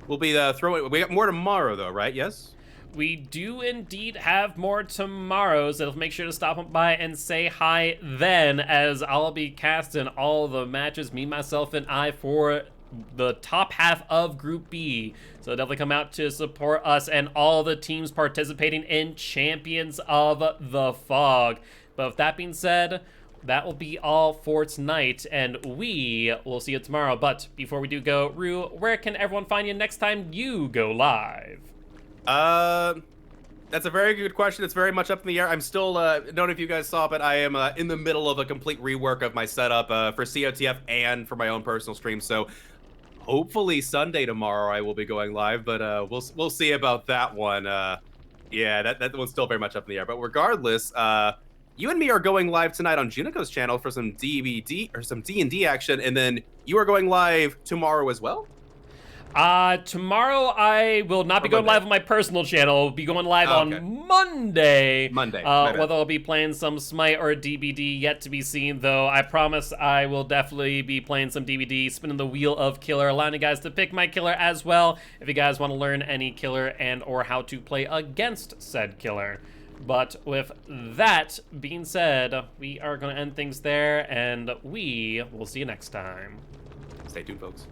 we'll be throwing. We got more tomorrow though, right? Yes. We do indeed have more tomorrow, so make sure to stop by and say hi then, as I'll be casting all the matches, me, myself, and I, for the top half of Group B. So definitely come out to support us and all the teams participating in Champions of the Fog. But with that being said, that will be all for tonight, and we will see you tomorrow. But before we do go, Rue, where can everyone find you next time you go live? That's a very good question. It's very much up in the air. I'm still, don't know if you guys saw, but I am in the middle of a complete rework of my setup for COTF and for my own personal stream. So hopefully Sunday tomorrow I will be going live, but we'll see about that one. Yeah, that one's still very much up in the air. But regardless, you and me are going live tonight on Junico's channel for some DVD or some D&D action, and then you are going live tomorrow as well. Tomorrow I will not be going live on my personal channel. I'll be going live on Monday. Whether I'll be playing some Smite or DBD, yet to be seen, though. I promise I will definitely be playing some DBD, spinning the wheel of killer, allowing you guys to pick my killer as well, if you guys want to learn any killer and or how to play against said killer. But with that being said, we are going to end things there, and we will see you next time. Stay tuned, folks.